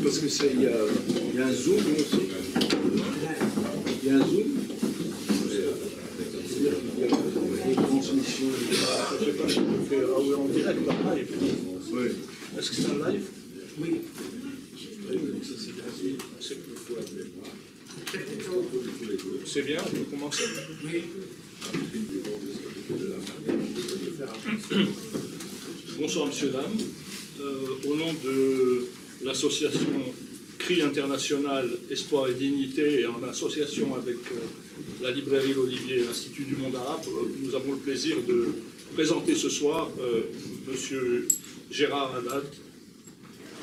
parce que ça, il y a un zoom aussi. Il y a un zoom. C'est-à-dire qu'il y a des transmissions. Je ne sais pas si on fait en direct, en live. Oui. Est-ce que c'est un live? Oui. C'est bien, on peut commencer. Oui. Bonsoir, messieurs, dames. Au nom de l'association CRI International Espoir et Dignité et en association avec la librairie L'Olivier et l'Institut du Monde Arabe, nous avons le plaisir de présenter ce soir M. Gérard Haddad,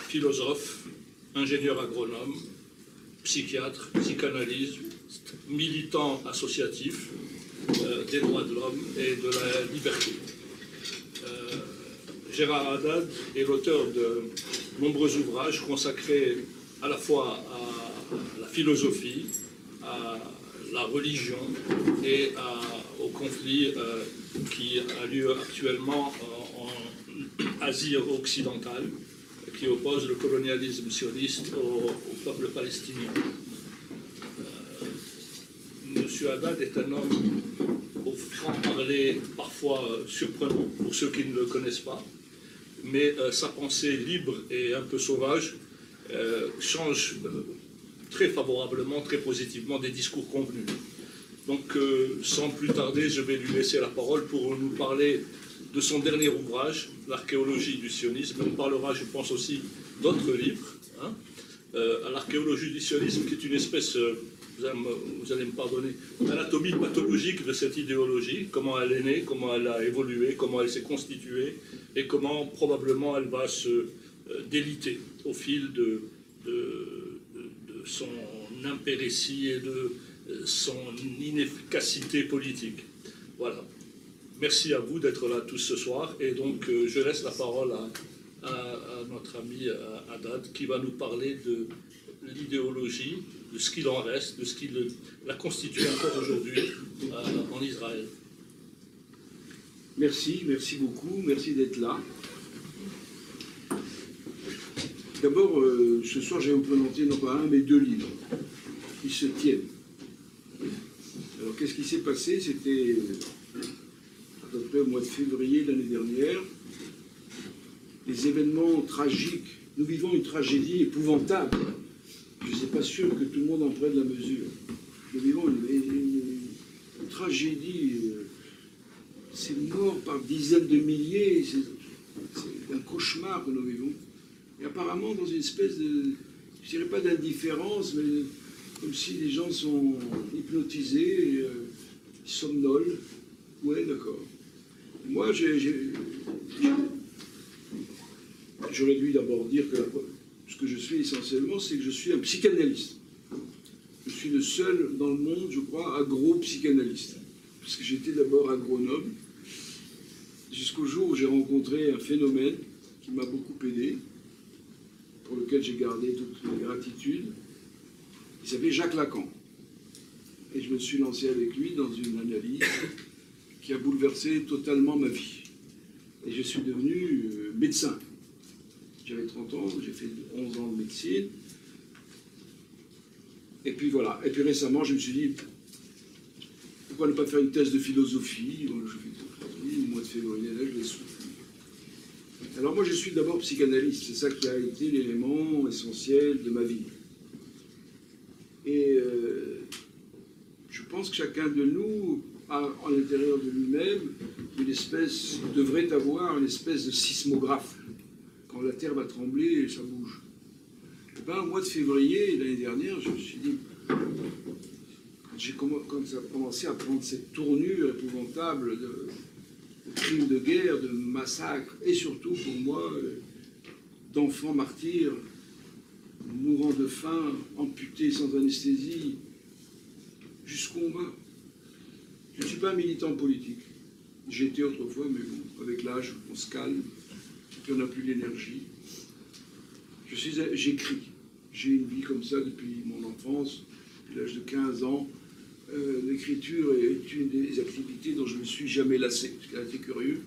philosophe, ingénieur agronome, psychiatre, psychanalyste, militant associatif des droits de l'homme et de la liberté. Gérard Haddad est l'auteur de nombreux ouvrages consacrés à la fois à la philosophie, à la religion et au conflit qui a lieu actuellement en Asie occidentale, qui oppose le colonialisme sioniste au peuple palestinien. Monsieur Haddad est un homme au franc-parler parfois surprenant pour ceux qui ne le connaissent pas, mais sa pensée libre et un peu sauvage change très favorablement, très positivement des discours convenus. Donc, sans plus tarder, je vais lui laisser la parole pour nous parler de son dernier ouvrage, L'archéologie du sionisme. On parlera, je pense, aussi d'autres livres. Hein. L'archéologie du sionisme, qui est une espèce, vous allez me pardonner, d'anatomie pathologique de cette idéologie, comment elle est née, comment elle a évolué, comment elle s'est constituée, et comment probablement elle va se déliter au fil de son impéritie et de son inefficacité politique. Voilà. Merci à vous d'être là tous ce soir. Et donc, je laisse la parole à notre ami Haddad, qui va nous parler de l'idéologie, de ce qu'il en reste, de ce qui la constitue encore aujourd'hui en Israël. Merci beaucoup, merci d'être là. D'abord, ce soir, je vais vous présenter non pas un, mais deux livres qui se tiennent. Alors, qu'est-ce qui s'est passé? C'était à peu près au mois de février de l'année dernière. Des événements tragiques. Nous vivons une tragédie épouvantable. Je ne suis pas sûr que tout le monde en prenne la mesure. Nous vivons une tragédie. C'est mort par dizaines de milliers. C'est un cauchemar que nous vivons. Et apparemment, dans une espèce de, je dirais pas d'indifférence, mais comme si les gens sont hypnotisés, somnolent. Ouais, d'accord. Moi, j'aurais dû d'abord dire que ce que je suis essentiellement, c'est que je suis un psychanalyste. Je suis le seul dans le monde, je crois, agro-psychanalyste. Parce que j'étais d'abord agronome, jusqu'au jour où j'ai rencontré un phénomène qui m'a beaucoup aidé, pour lequel j'ai gardé toute ma gratitude. Il s'appelait Jacques Lacan. Et je me suis lancé avec lui dans une analyse qui a bouleversé totalement ma vie. Et je suis devenu médecin. J'avais 30 ans, j'ai fait 11 ans de médecine. Et puis voilà. Et puis récemment, je me suis dit, pourquoi ne pas faire une thèse de philosophie? Je fais au mois de février, là, je l'ai soutenu. Alors moi, je suis d'abord psychanalyste. C'est ça qui a été l'élément essentiel de ma vie. Et je pense que chacun de nous a en l'intérieur de lui-même une espèce, devrait avoir une espèce de sismographe. Quand la Terre va trembler, ça bouge. Et bien, au mois de février l'année dernière, je me suis dit, quand ça a commencé à prendre cette tournure épouvantable de crimes de guerre, de massacres, et surtout pour moi, d'enfants martyrs, mourant de faim, amputés sans anesthésie, jusqu'au meurt. Je ne suis pas un militant politique. J'étais autrefois, mais bon, avec l'âge, on se calme, puis on n'a plus l'énergie. J'écris. J'ai une vie comme ça depuis mon enfance, depuis l'âge de 15 ans. L'écriture est une des activités dont je ne me suis jamais lassé, parce qu'elle était curieux.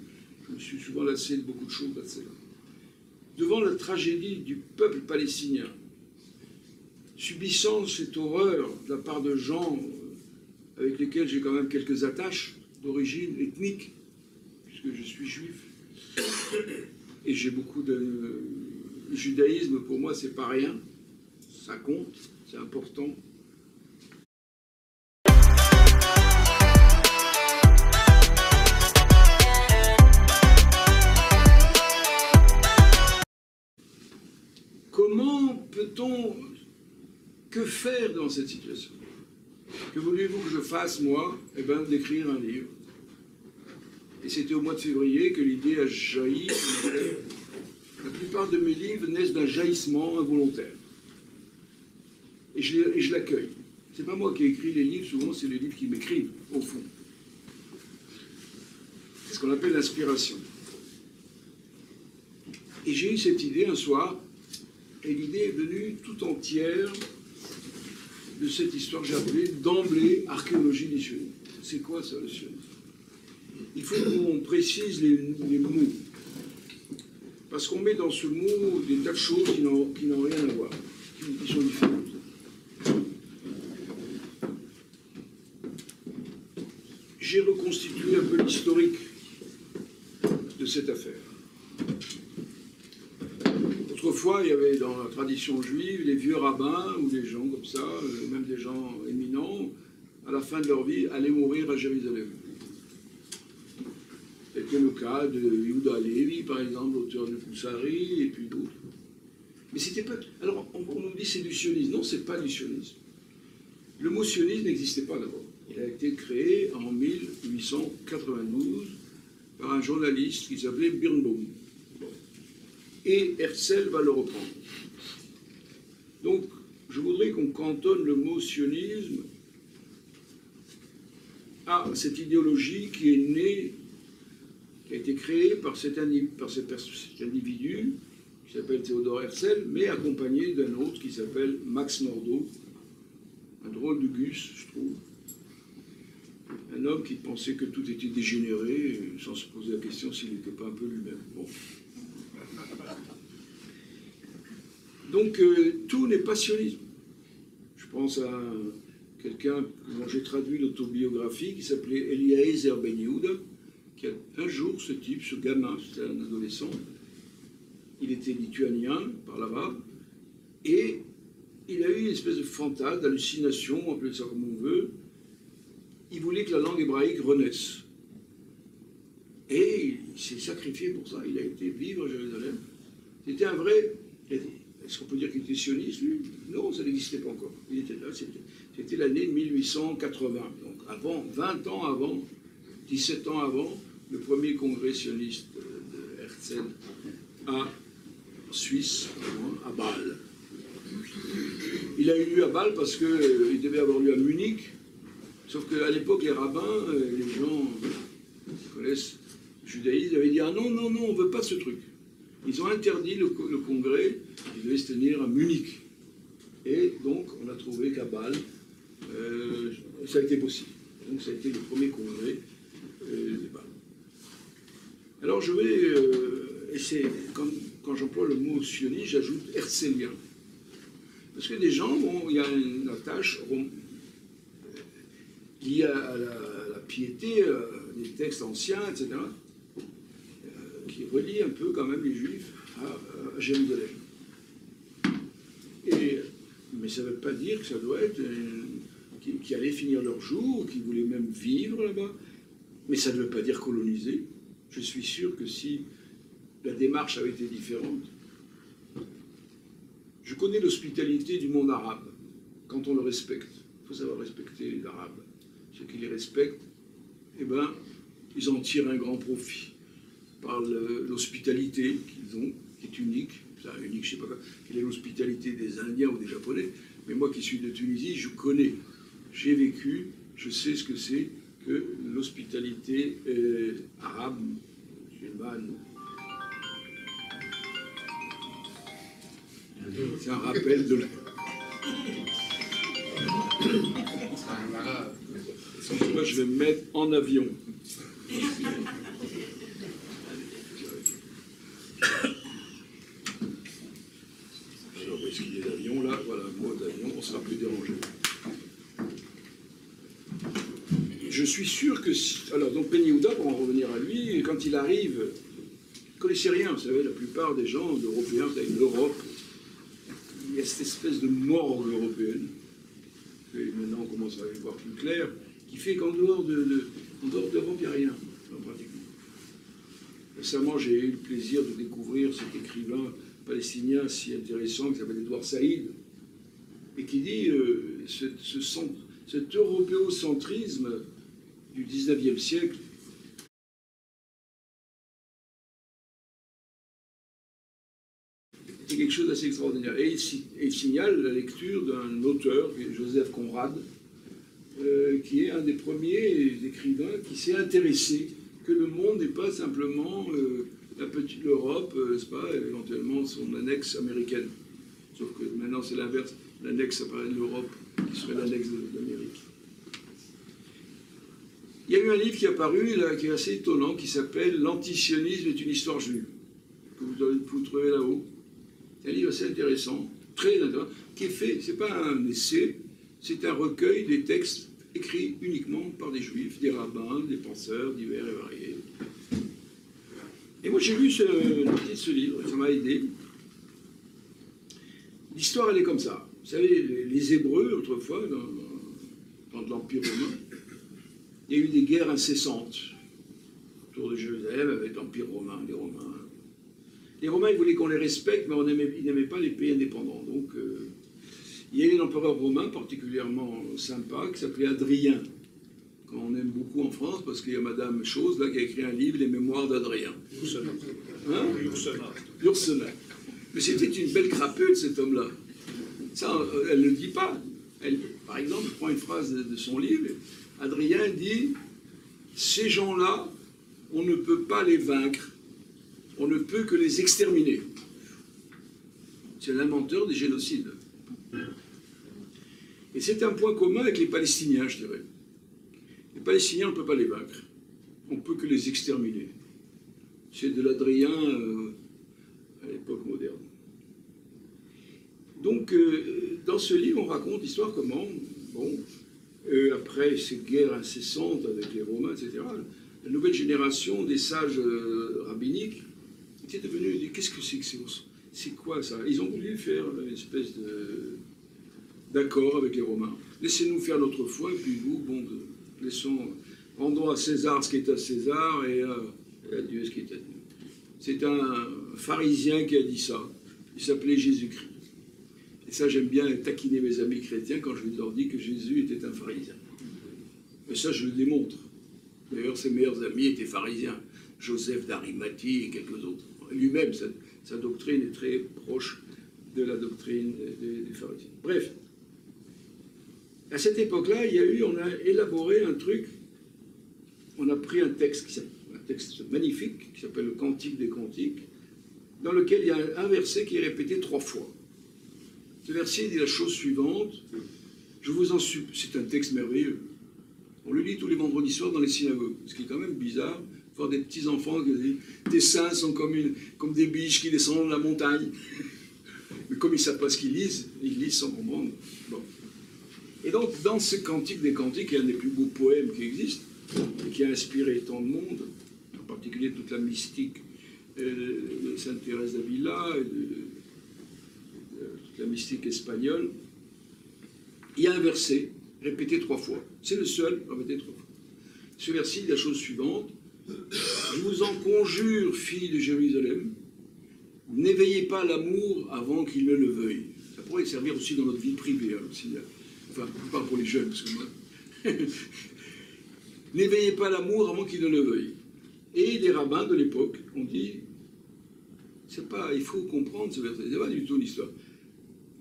Je me suis souvent lassé de beaucoup de choses. Devant la tragédie du peuple palestinien, subissant cette horreur de la part de gens avec lesquels j'ai quand même quelques attaches d'origine ethnique, puisque je suis juif, et j'ai beaucoup de... Le judaïsme, pour moi, c'est pas rien, ça compte, c'est important. Comment peut-on... Que faire dans cette situation? Que voulez-vous que je fasse, moi? Eh bien, d'écrire un livre. Et c'était au mois de février que l'idée a jailli. La plupart de mes livres naissent d'un jaillissement involontaire. Et je l'accueille. C'est pas moi qui écris les livres, souvent c'est les livres qui m'écrivent, au fond. C'est ce qu'on appelle l'inspiration. Et j'ai eu cette idée un soir, et l'idée est venue tout entière de cette histoire que j'ai appelée d'emblée archéologie du sionisme. C'est quoi ça, le sionisme? Il faut qu'on précise les mots. Parce qu'on met dans ce mot des tas de choses qui n'ont rien à voir, qui sont différentes. J'ai reconstitué un peu l'historique de cette affaire. Autrefois, il y avait dans la tradition juive les vieux rabbins ou des gens comme ça, même des gens éminents, à la fin de leur vie, allaient mourir à Jérusalem. C'était le cas de Yehuda Halevi, par exemple, l'auteur de Koussari, et puis d'autres. Mais c'était pas... Alors, on nous dit c'est du sionisme. Non, c'est pas du sionisme. Le mot sionisme n'existait pas d'abord. Il a été créé en 1892 par un journaliste qui s'appelait Birnbaum. Et Herzl va le reprendre. Donc, je voudrais qu'on cantonne le mot sionisme à cette idéologie qui est née, qui a été créée par cet individu qui s'appelle Théodore Herzl, mais accompagné d'un autre qui s'appelle Max Nordau, un drôle de gus, je trouve. Un homme qui pensait que tout était dégénéré, sans se poser la question s'il n'était pas un peu lui-même. Bon. Donc, tout n'est pas sionisme. Je pense à quelqu'un dont j'ai traduit l'autobiographie, qui s'appelait Eliezer Ben Yehuda, qui a un jour, ce type, ce gamin, c'était un adolescent, il était lituanien, par là-bas, et il a eu une espèce de fantasme, d'hallucination, on appelle ça comme on veut. Il voulait que la langue hébraïque renaisse. Et il s'est sacrifié pour ça. Il a été vivre à Jérusalem. C'était un vrai... Est-ce qu'on peut dire qu'il était sioniste, lui? Non, ça n'existait pas encore. Il était là, c'était l'année 1880. Donc avant, 20 ans avant, 17 ans avant, le premier congrès sioniste de Herzl en Suisse, à Bâle. Il a eu lieu à Bâle parce qu'il devait avoir lieu à Munich, sauf qu'à l'époque, les rabbins, les gens qui connaissent le judaïsme, ils avaient dit « Ah non, non, non, on ne veut pas ce truc ». Ils ont interdit le congrès qui devait se tenir à Munich. Et donc, on a trouvé qu'à Bâle, ça a été possible. Donc, ça a été le premier congrès de Bâle. Alors, je vais... et c'est quand j'emploie le mot sioniste, j'ajoute herzlien. Parce que des gens, bon, il y a une attache liée à la piété des textes anciens, etc., qui relie un peu quand même les Juifs à Jérusalem. Mais ça ne veut pas dire que ça doit être qui allaient finir leur jour, qui voulaient même vivre là-bas. Mais ça ne veut pas dire coloniser. Je suis sûr que si la démarche avait été différente. Je connais l'hospitalité du monde arabe, quand on le respecte. Il faut savoir respecter les Arabes. Ceux qui les respectent, eh ben, ils en tirent un grand profit par l'hospitalité qu'ils ont, qui est unique. Enfin, unique, je ne sais pas quelle est l'hospitalité des Indiens ou des Japonais, mais moi qui suis de Tunisie, je connais, j'ai vécu, je sais ce que c'est que l'hospitalité arabe, musulmane. C'est un rappel de la... Moi, je vais me mettre en avion. Alors, où est-ce qu'il est l'avion, là? Voilà, mot d'avion. je suis sûr que... Alors, donc, Ben Yehuda, pour en revenir à lui, quand il arrive, il ne connaissait rien. Vous savez, la plupart des gens, d'Européens, avec l'Europe, il y a cette espèce de morgue européenne, et maintenant on commence à y voir plus clair, qui fait qu'en dehors d'Europe, il n'y a rien, pratiquement. Récemment, j'ai eu le plaisir de découvrir cet écrivain palestinien si intéressant qui s'appelle Edouard Saïd, et qui dit cet européocentrisme du 19e siècle est quelque chose d'assez extraordinaire. Et il signale la lecture d'un auteur, Joseph Conrad, qui est un des premiers écrivains qui s'est intéressé que le monde n'est pas simplement la petite Europe, n'est-ce pas, éventuellement son annexe américaine. Sauf que maintenant c'est l'inverse, l'annexe apparaît de l'Europe, qui serait l'annexe de l'Amérique. Il y a eu un livre qui est apparu, là, qui est assez étonnant, qui s'appelle « L'antisionisme est une histoire juive », que vous trouvez là-haut. C'est un livre assez intéressant, très intéressant, qui est fait, c'est pas un essai, c'est un recueil des textes écrits uniquement par des juifs, des rabbins, des penseurs divers et variés. Et moi j'ai lu ce livre, ça m'a aidé. L'histoire elle est comme ça. Vous savez, les Hébreux, autrefois, dans l'Empire romain, il y a eu des guerres incessantes autour de Jérusalem avec l'Empire romain, les Romains. Les Romains, ils voulaient qu'on les respecte, mais ils n'aimaient pas les pays indépendants. Donc, il y a eu un empereur romain particulièrement sympa qui s'appelait Adrien, qu'on aime beaucoup en France, parce qu'il y a Madame Chose, là, qui a écrit un livre, Les Mémoires d'Adrien. Ursula. Mais c'était une belle crapule, cet homme-là. Ça, elle ne le dit pas. Elle, par exemple, je prends une phrase de son livre, Adrien dit « Ces gens-là, on ne peut pas les vaincre, on ne peut que les exterminer. » C'est l'inventeur des génocides. Et c'est un point commun avec les Palestiniens, je dirais. Les Palestiniens, on ne peut pas les vaincre. On ne peut que les exterminer. C'est de l'Adrien à l'époque moderne. Donc, dans ce livre, on raconte l'histoire comment, bon, après ces guerres incessantes avec les Romains, etc., la nouvelle génération des sages rabbiniques était devenue... Qu'est-ce que c'est que c'est quoi ça? Ils ont voulu faire une espèce d'accord avec les Romains. Laissez-nous faire notre foi, et puis vous, bon, rendons à César ce qui est à César, et à Dieu ce qui est à Dieu. C'est un pharisien qui a dit ça. Il s'appelait Jésus-Christ. Et ça, j'aime bien taquiner mes amis chrétiens quand je leur dis que Jésus était un pharisien. Mais ça, je le démontre. D'ailleurs, ses meilleurs amis étaient pharisiens. Joseph d'Arimathie et quelques autres. Lui-même, sa doctrine est très proche de la doctrine des pharisiens. Bref, à cette époque-là, on a élaboré un truc, on a pris un texte magnifique qui s'appelle le Cantique des Cantiques, dans lequel il y a un verset qui est répété 3 fois. Ce verset dit la chose suivante, je vous en supplie, c'est un texte merveilleux. On le lit tous les vendredis soirs dans les synagogues, ce qui est quand même bizarre, voir des petits-enfants qui disent « Tes seins sont comme des biches qui descendent de la montagne ». Mais comme ils ne savent pas ce qu'ils lisent sans comprendre. Bon. Et donc, dans ce Cantique des Cantiques, qui est un des plus beaux poèmes qui existent, et qui a inspiré tant de monde, en particulier toute la mystique de Sainte Thérèse d'Avila, toute la mystique espagnole, il y a un verset répété 3 fois. C'est le seul répété 3 fois. Ce verset dit la chose suivante. Je vous en conjure, filles de Jérusalem, n'éveillez pas l'amour avant qu'il ne le veuille. Ça pourrait servir aussi dans notre vie privée. Hein, aussi, enfin, pas pour les jeunes, parce que moi... N'éveillez pas l'amour avant qu'il ne le veuille. Et les rabbins de l'époque ont dit, c'est pas, il faut comprendre ce verset, c'est pas du tout l'histoire.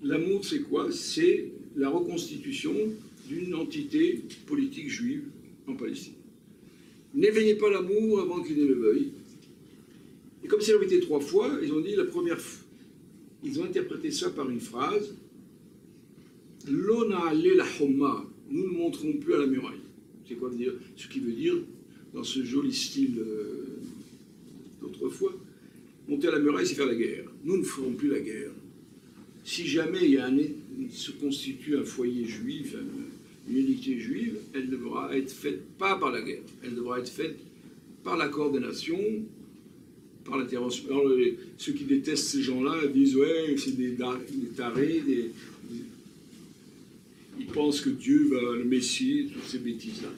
L'amour, c'est quoi? C'est la reconstitution d'une entité politique juive en Palestine. N'éveillez pas l'amour avant qu'il ne le veuille. Et comme c'est répété 3 fois, ils ont dit la première fois, ils ont interprété ça par une phrase, L'ona ale la homma, nous ne monterons plus à la muraille. C'est quoi dire? Ce qui veut dire, dans ce joli style d'autrefois, monter à la muraille, c'est faire la guerre. Nous ne ferons plus la guerre. Si jamais il se constitue un foyer juif, une unité juive, elle devra devra être faite pas par la guerre, elle devra être faite par la coordination, par l'intervention. Alors, ceux qui détestent ces gens-là disent ouais, c'est des tarés, ils pensent que Dieu va le Messie, toutes ces bêtises-là.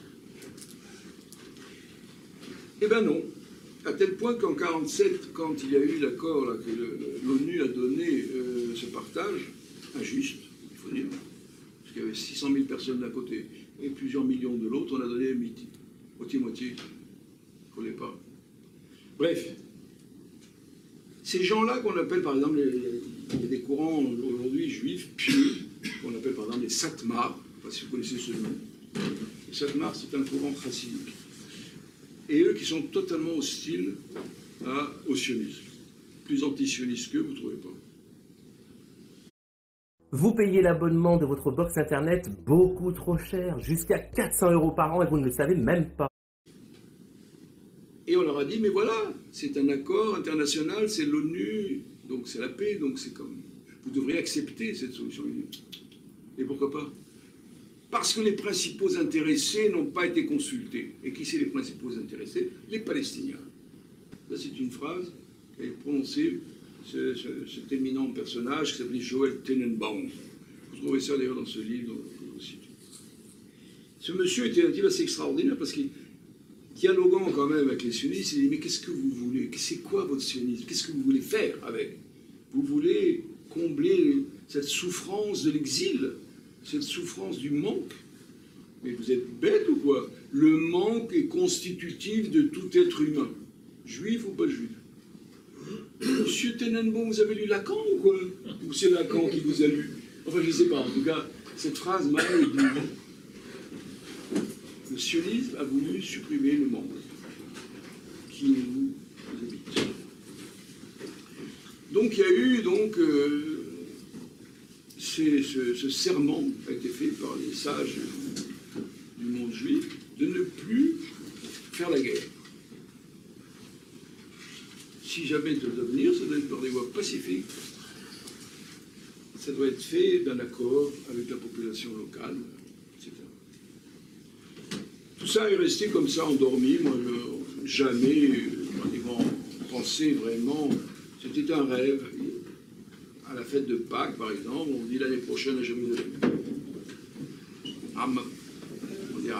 Eh bien non. À tel point qu'en 1947, quand il y a eu l'accord que l'ONU a donné ce partage, injuste, il faut dire, parce qu'il y avait 600 000 personnes d'un côté et plusieurs millions de l'autre, on a donné moitié-moitié. Il ne fallait pas. Bref, ces gens-là qu'on appelle par exemple, il y a des courants aujourd'hui juifs pieux, qu'on appelle par exemple les Satmar, je ne sais pas si vous connaissez ce nom. Les Satmar, c'est un courant chassidique. Et eux qui sont totalement hostiles au sionisme. Plus anti-sionistes qu'eux, vous ne trouvez pas. Vous payez l'abonnement de votre box internet beaucoup trop cher, jusqu'à 400 € par an, et vous ne le savez même pas. Et on leur a dit, mais voilà, c'est un accord international, c'est l'ONU, donc c'est la paix, donc c'est comme... Vous devriez accepter cette solution. Et pourquoi pas? Parce que les principaux intéressés n'ont pas été consultés. Et qui sont les principaux intéressés? Les Palestiniens. Là, c'est une phrase qu'a prononcée cet éminent personnage qui s'appelait Joel Tenenbaum. Vous trouvez ça d'ailleurs dans ce livre aussi. Ce monsieur était un type assez extraordinaire parce qu'il, dialoguant quand même avec les sionistes, il dit mais qu'est-ce que vous voulez? C'est quoi votre sionisme? Qu'est-ce que vous voulez faire avec? Vous voulez combler cette souffrance de l'exil, cette souffrance du manque? Mais vous êtes bête ou quoi? Le manque est constitutif de tout être humain, juif ou pas juif. Monsieur Tenenbaum, vous avez lu Lacan ou quoi? Ou c'est Lacan qui vous a lu? Enfin, je ne sais pas. En tout cas, cette phrase m'a ébloui. Le sionisme a voulu supprimer le manque qui nous habite. Donc, il y a eu ce serment a été fait par les sages du monde juif de ne plus faire la guerre. Si jamais de devenir, ça doit être par des voies pacifiques. Ça doit être fait d'un accord avec la population locale, etc. Tout ça est resté comme ça, endormi. Moi, jamais pensé vraiment. C'était un rêve. À la fête de Pâques, par exemple, on dit l'année prochaine à Jérusalem. On dit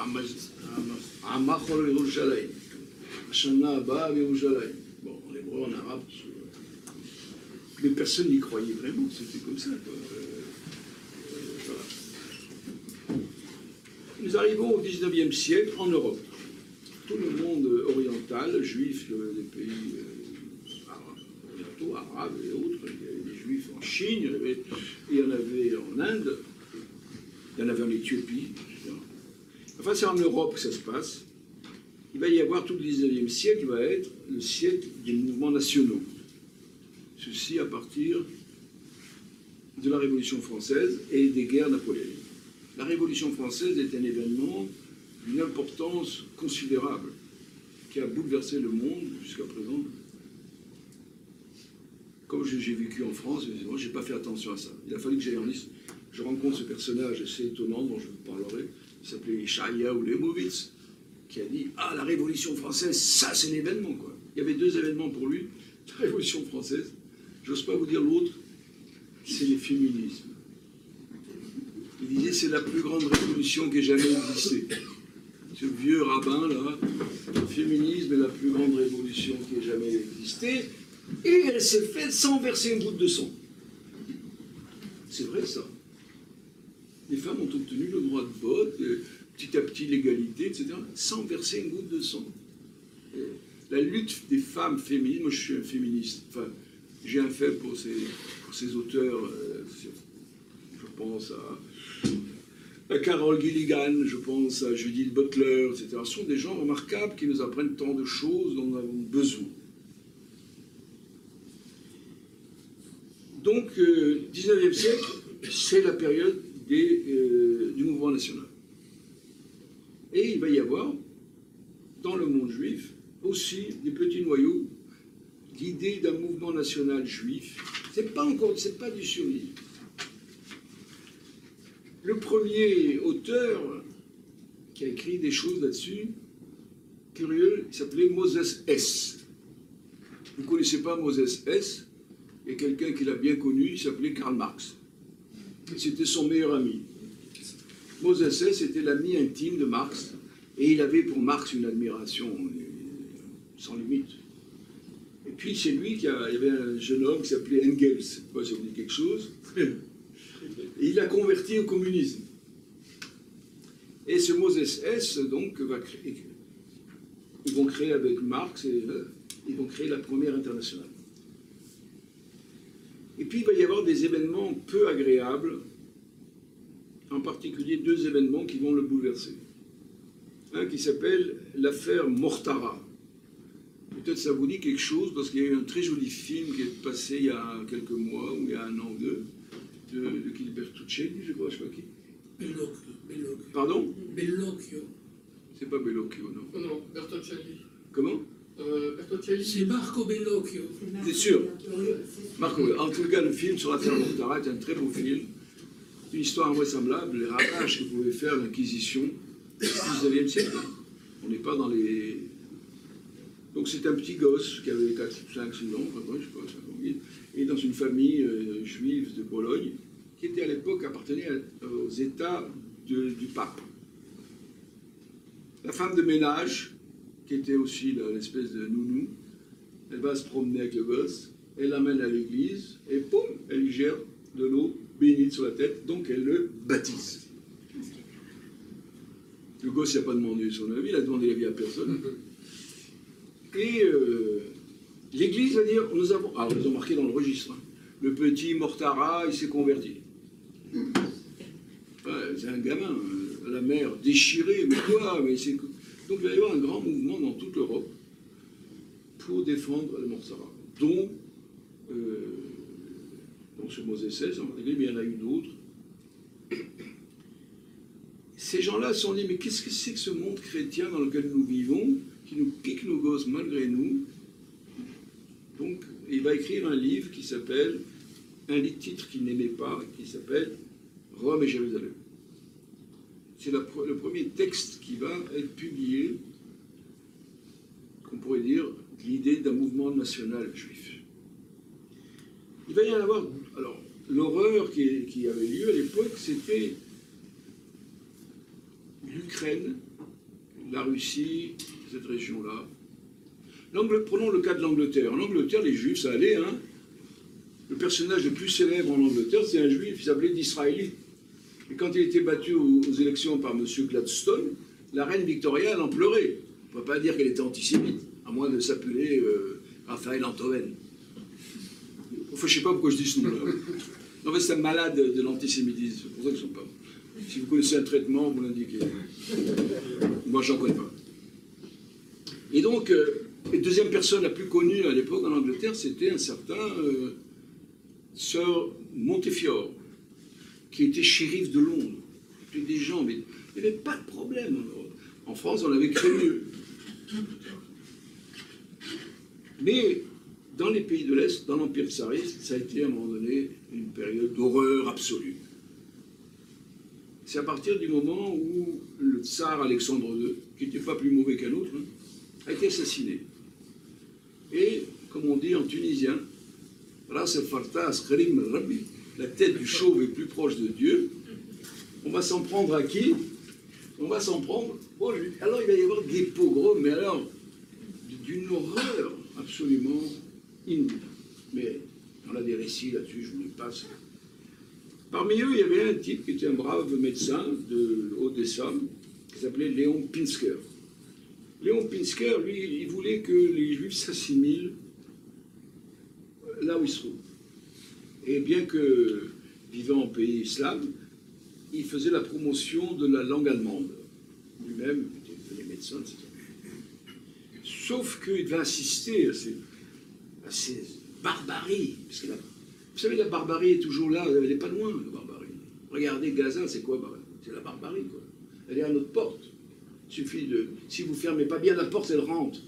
Amachol Yerushalayim. Hashana Haba Yerushalayim. Bon, en hébreu, en arabe, mais personne n'y croyait vraiment. C'était comme ça. Voilà. Nous arrivons au XIXe siècle en Europe. Tout le monde oriental, juif, des pays orientaux, arabes et autres, il y avait des juifs en Chine, il y en avait en Inde, il y en avait en Éthiopie, etc. Enfin, c'est en Europe que ça se passe. Il va y avoir tout le XIXe siècle, qui va être le siècle des mouvements nationaux. Ceci à partir de la Révolution française et des guerres napoléoniennes. La Révolution française est un événement d'une importance considérable qui a bouleversé le monde jusqu'à présent. Comme j'ai vécu en France, moi, je n'ai pas fait attention à ça. Il a fallu que j'aille en Nice. Je rencontre ce personnage assez étonnant dont je vous parlerai. Il s'appelait Yeshayahu Leibowitz, qui a dit « Ah, la Révolution française, ça c'est l'événement, quoi ». Il y avait deux événements pour lui. La Révolution française, j'ose pas vous dire l'autre, c'est le féminisme. Il disait c'est la plus grande révolution qui ait jamais existé. Ce vieux rabbin là, le féminisme est la plus grande révolution qui ait jamais existé, et elle s'est faite sans verser une goutte de sang. C'est vrai ça. Les femmes ont obtenu le droit de vote, petit à petit l'égalité, etc., sans verser une goutte de sang. La lutte des femmes féminines, moi je suis un féministe, enfin, j'ai un fait pour ces auteurs, je pense à Carol Gilligan, je pense à Judith Butler, etc. Ce sont des gens remarquables qui nous apprennent tant de choses dont nous avons besoin. Donc, 19e siècle, c'est la période du mouvement national. Et il va y avoir, dans le monde juif, aussi des petits noyaux d'idées d'un mouvement national juif. C'est pas du sionisme. Le premier auteur qui a écrit des choses là-dessus. Curieux, il s'appelait Moses S. Vous ne connaissez pas Moses S? Il y a quelqu'un qui l'a bien connu, il s'appelait Karl Marx. C'était son meilleur ami. Moses S était l'ami intime de Marx, et il avait pour Marx une admiration sans limite. Et puis c'est lui il y avait un jeune homme qui s'appelait Engels, je ne sais pas si ça vous dit quelque chose, et il l'a converti au communisme. Et ce Moses S, donc, ils vont créer avec Marx, ils vont créer la première internationale. Et puis il va y avoir des événements peu agréables, en particulier 2 événements qui vont le bouleverser. Un qui s'appelle l'affaire Mortara. Peut-être ça vous dit quelque chose, parce qu'il y a eu un très joli film qui est passé il y a quelques mois, ou il y a 1 an ou 2, de Bertuccelli, je crois, je sais pas qui. Bellocchio. Pardon? Bellocchio. C'est pas Bellocchio, non. Oh non, Bertuccelli. Comment? Bertuccelli. C'est Marco Bellocchio. C'est sûr. Marco, en tout cas, le film sur l'affaire Mortara est un très beau film. Une histoire invraisemblable, les ravages que pouvait faire l'Inquisition au XIXe siècle. On n'est pas dans les... Donc c'est un petit gosse qui avait 4, 5, 6 ans, je sais pas, 5 ans, et dans une famille juive de Bologne, qui était à l'époque appartenait aux États du pape. La femme de ménage, qui était aussi l'espèce de nounou, elle va se promener avec le gosse, elle l'amène à l'église, et poum, elle lui gère de l'eau bénite sur la tête, donc elle le baptise. Le gosse n'a pas demandé son avis, il a demandé l'avis à personne. Et l'église va dire, nous avons marqué dans le registre, hein, le petit Mortara, il s'est converti. Ouais, c'est un gamin, la mère déchirée, mais quoi, mais c'est... Donc il va y avoir un grand mouvement dans toute l'Europe pour défendre le Mortara, dont ce Moses XVI, en particulier, mais il y en a eu d'autres. Ces gens-là se sont dit, mais qu'est-ce que c'est que ce monde chrétien dans lequel nous vivons, qui nous pique nos gosses malgré nous? Donc, il va écrire un livre qui s'appelle, un titre qu'il n'aimait pas, qui s'appelle Rome et Jérusalem. C'est le premier texte qui va être publié, qu'on pourrait dire, l'idée d'un mouvement national juif. Il va y en avoir... Alors, l'horreur qui avait lieu à l'époque, c'était l'Ukraine, la Russie, cette région-là. Prenons le cas de l'Angleterre. En Angleterre, les Juifs, ça allait, hein. Le personnage le plus célèbre en Angleterre, c'est un Juif, il s'appelait Disraeli. Et quand il était battu aux élections par M. Gladstone, la reine Victoria, elle en pleurait. On ne peut pas dire qu'elle était antisémite, à moins de s'appeler Raphaël Antoven. Enfin, je ne sais pas pourquoi je dis ce nom-là. En fait, c'est un malade de l'antisémitisme. C'est pour ça qu'ils ne sont pas. Si vous connaissez un traitement, vous l'indiquez. Moi, je n'en connais pas. Et donc, la deuxième personne la plus connue à l'époque en Angleterre, c'était un certain Sir Montefiore, qui était shérif de Londres. C'était des gens, mais il n'y avait pas de problème. En France, on avait créé mieux. Mais dans les pays de l'Est, dans l'Empire tsariste, ça a été à un moment donné une période d'horreur absolue. C'est à partir du moment où le tsar Alexandre II, qui n'était pas plus mauvais qu'un autre, hein, a été assassiné. Et, comme on dit en tunisien, la tête du chauve est plus proche de Dieu. On va s'en prendre à qui? On va s'en prendre... Oh, alors il va y avoir des pogroms, mais alors d'une horreur absolument inouïe. Mais on a des récits là-dessus, je vous les passe. Parmi eux, il y avait un type qui était un brave médecin de Odessa, qui s'appelait Léon Pinsker. Léon Pinsker, lui, il voulait que les Juifs s'assimilent là où ils se trouvent. Et bien que vivant en pays islam, il faisait la promotion de la langue allemande. Lui-même, il était médecin, etc. Sauf qu'il devait assister à ces barbaries. Parce que vous savez, la barbarie est toujours là, elle n'est pas loin, la barbarie. Regardez Gaza, c'est quoi? C'est la barbarie, quoi. Elle est à notre porte. Il suffit de... Si vous ne fermez pas bien la porte, elle rentre.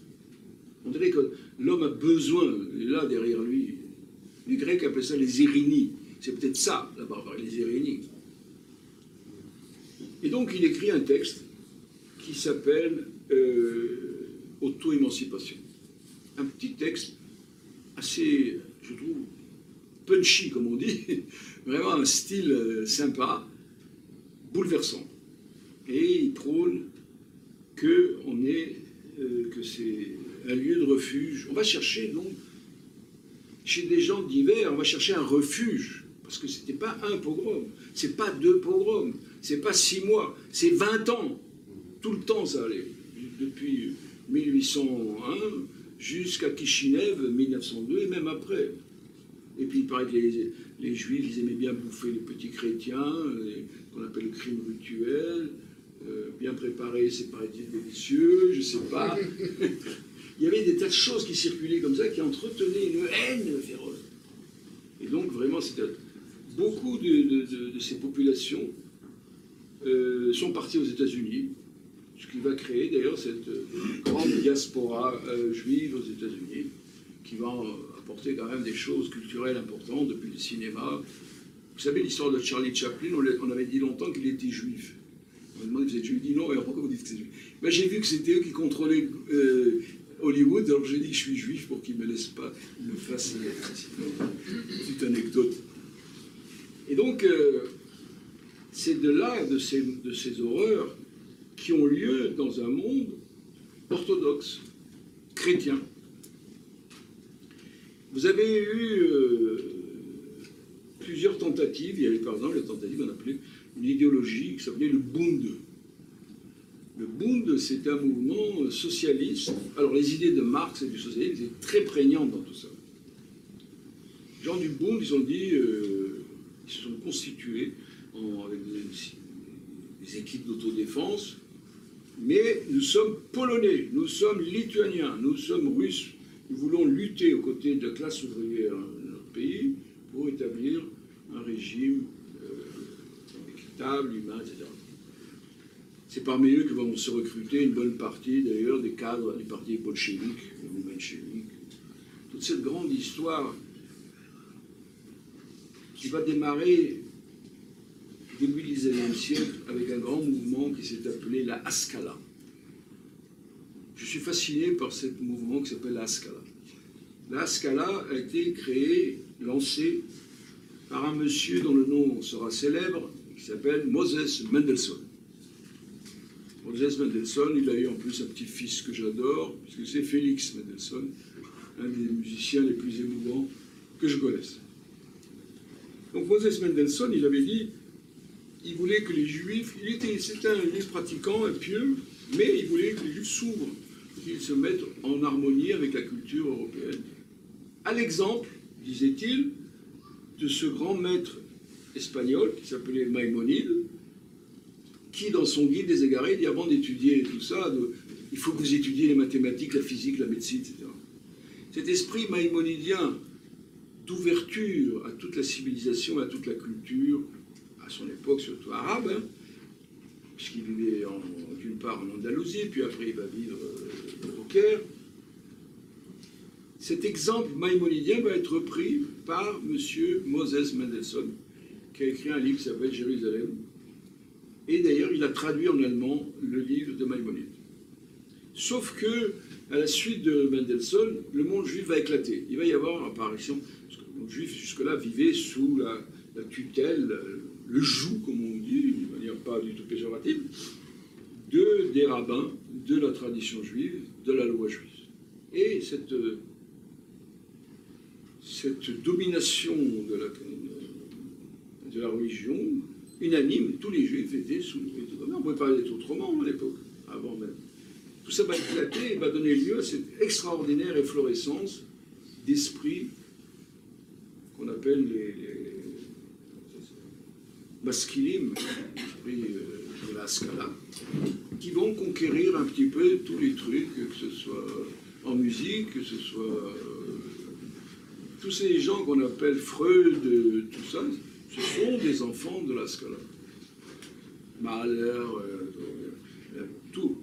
On dirait que l'homme a besoin, il est là derrière lui. Les Grecs appelaient ça les Érinies. C'est peut-être ça, la barbarie, les Érinies. Et donc, il écrit un texte qui s'appelle Auto-émancipation. Un petit texte assez, je trouve, punchy, comme on dit, vraiment un style sympa, bouleversant. Et il prône que c'est un lieu de refuge. On va chercher, donc, chez des gens divers, on va chercher un refuge. Parce que ce n'était pas un pogrom, c'est pas 2 pogroms, c'est pas 6 mois, c'est 20 ans. Tout le temps, ça allait. Depuis 1801 jusqu'à Kishinev, 1902, et même après. Et puis il paraît que les Juifs, ils aimaient bien bouffer les petits chrétiens, qu'on appelle le crime rituel, bien préparé, c'est paraît-il délicieux, je sais pas. Il y avait des tas de choses qui circulaient comme ça, qui entretenaient une haine féroce. Et donc vraiment, beaucoup de ces populations sont parties aux États-Unis, ce qui va créer d'ailleurs cette grande diaspora juive aux États-Unis, qui va apporter quand même des choses culturelles importantes depuis le cinéma. Vous savez l'histoire de Charlie Chaplin, on avait dit longtemps qu'il était juif. On m'a demandé si vous êtes juif, je dis non, et pourquoi vous dites que c'est juif? Ben, j'ai vu que c'était eux qui contrôlaient Hollywood, alors j'ai dit que je suis juif pour qu'ils ne me laissent pas me fassent petite anecdote. Et donc, c'est de là, de ces horreurs, qui ont lieu dans un monde orthodoxe, chrétien. Vous avez eu plusieurs tentatives. Il y avait par exemple la tentative qu'on appelait une idéologie qui s'appelait le Bund. Le Bund, c'est un mouvement socialiste. Alors les idées de Marx et du socialisme étaient très prégnantes dans tout ça. Les gens du Bund, ils ont dit, ils se sont constitués avec des équipes d'autodéfense, mais nous sommes polonais, nous sommes lituaniens, nous sommes russes. Nous voulons lutter aux côtés de la classe ouvrière de notre pays pour établir un régime équitable, humain, etc. C'est parmi eux que vont se recruter une bonne partie, d'ailleurs, des cadres du parti bolchevique, ou menchevique. Toute cette grande histoire qui va démarrer début du XIXe siècle avec un grand mouvement qui s'est appelé la Haskalah. Je suis fasciné par ce mouvement qui s'appelle la Haskalah. La Haskalah a été créée, lancée par un monsieur dont le nom sera célèbre, qui s'appelle Moses Mendelssohn. Moses Mendelssohn, il a eu en plus un petit-fils que j'adore, puisque c'est Félix Mendelssohn, un des musiciens les plus émouvants que je connaisse. Donc Moses Mendelssohn, il avait dit, il voulait que les Juifs, c'était un juif pratiquant, un pieux, mais il voulait que les Juifs s'ouvrent, qu'ils se mettent en harmonie avec la culture européenne. À l'exemple, disait-il, de ce grand maître espagnol qui s'appelait Maïmonide, qui, dans son guide des égarés, dit avant d'étudier tout ça, il faut que vous étudiez les mathématiques, la physique, la médecine, etc. Cet esprit maïmonidien d'ouverture à toute la civilisation, à toute la culture, à son époque surtout arabe, hein, puisqu'il vivait d'une part en Andalousie, puis après il va vivre au Caire. Cet exemple maïmonidien va être repris par M. Moses Mendelssohn, qui a écrit un livre qui s'appelle Jérusalem. Et d'ailleurs, il a traduit en allemand le livre de Maïmonide. Sauf que, à la suite de Mendelssohn, le monde juif va éclater. Il va y avoir apparition, parce que le monde juif jusque-là vivait sous la tutelle, le joug, comme on dit, d'une manière pas du tout péjorative, des rabbins, de la tradition juive, de la loi juive. Et cette domination de la religion, unanime, tous les juifs étaient sous... On ne pouvait pas être autrement à l'époque, avant même. Tout ça va éclater et va donner lieu à cette extraordinaire efflorescence d'esprit qu'on appelle les maskilim, l'esprit de la Haskalah, qui vont conquérir un petit peu tous les trucs, que ce soit en musique, que ce soit... tous ces gens qu'on appelle Freud, tout ça, ce sont des enfants de la Haskalah. Mahler, toute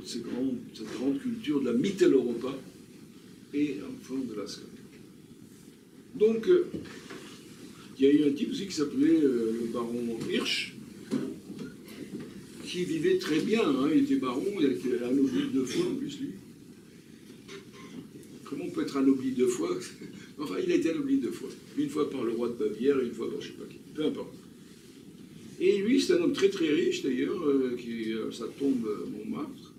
cette grande culture de la Mitteleuropa et enfants de la Haskalah. Donc, il y a eu un type aussi qui s'appelait le baron Hirsch, qui vivait très bien, hein, il était baron, il était anobli 2 fois en plus, lui. Comment on peut être anobli 2 fois? Enfin, il a été anobli 2 fois. Une fois par le roi de Bavière, une fois par je ne sais pas qui, peu importe. Et lui, c'est un homme très très riche d'ailleurs, qui sa tombe Montmartre.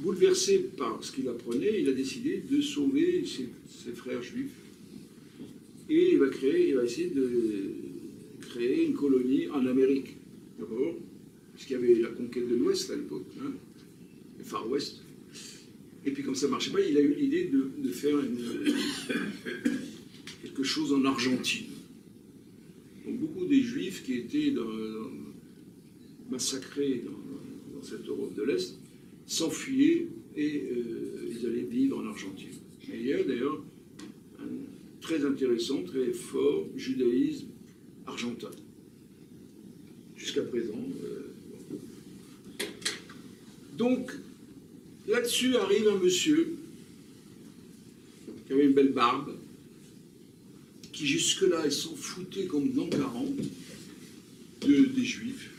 Bouleversé par ce qu'il apprenait, il a décidé de sauver ses frères juifs. Et il va essayer de créer une colonie en Amérique, d'abord, puisqu'il y avait la conquête de l'Ouest à l'époque, hein, le Far West. Et puis comme ça ne marchait pas, il a eu l'idée de faire quelque chose en Argentine. Donc beaucoup des Juifs qui étaient massacrés dans cette Europe de l'Est s'enfuyaient et ils allaient vivre en Argentine. Et il y a d'ailleurs un très intéressant, très fort judaïsme argentin. Jusqu'à présent. Donc, là-dessus arrive un monsieur qui avait une belle barbe, qui jusque-là, ils s'en foutaient comme dans 40 des Juifs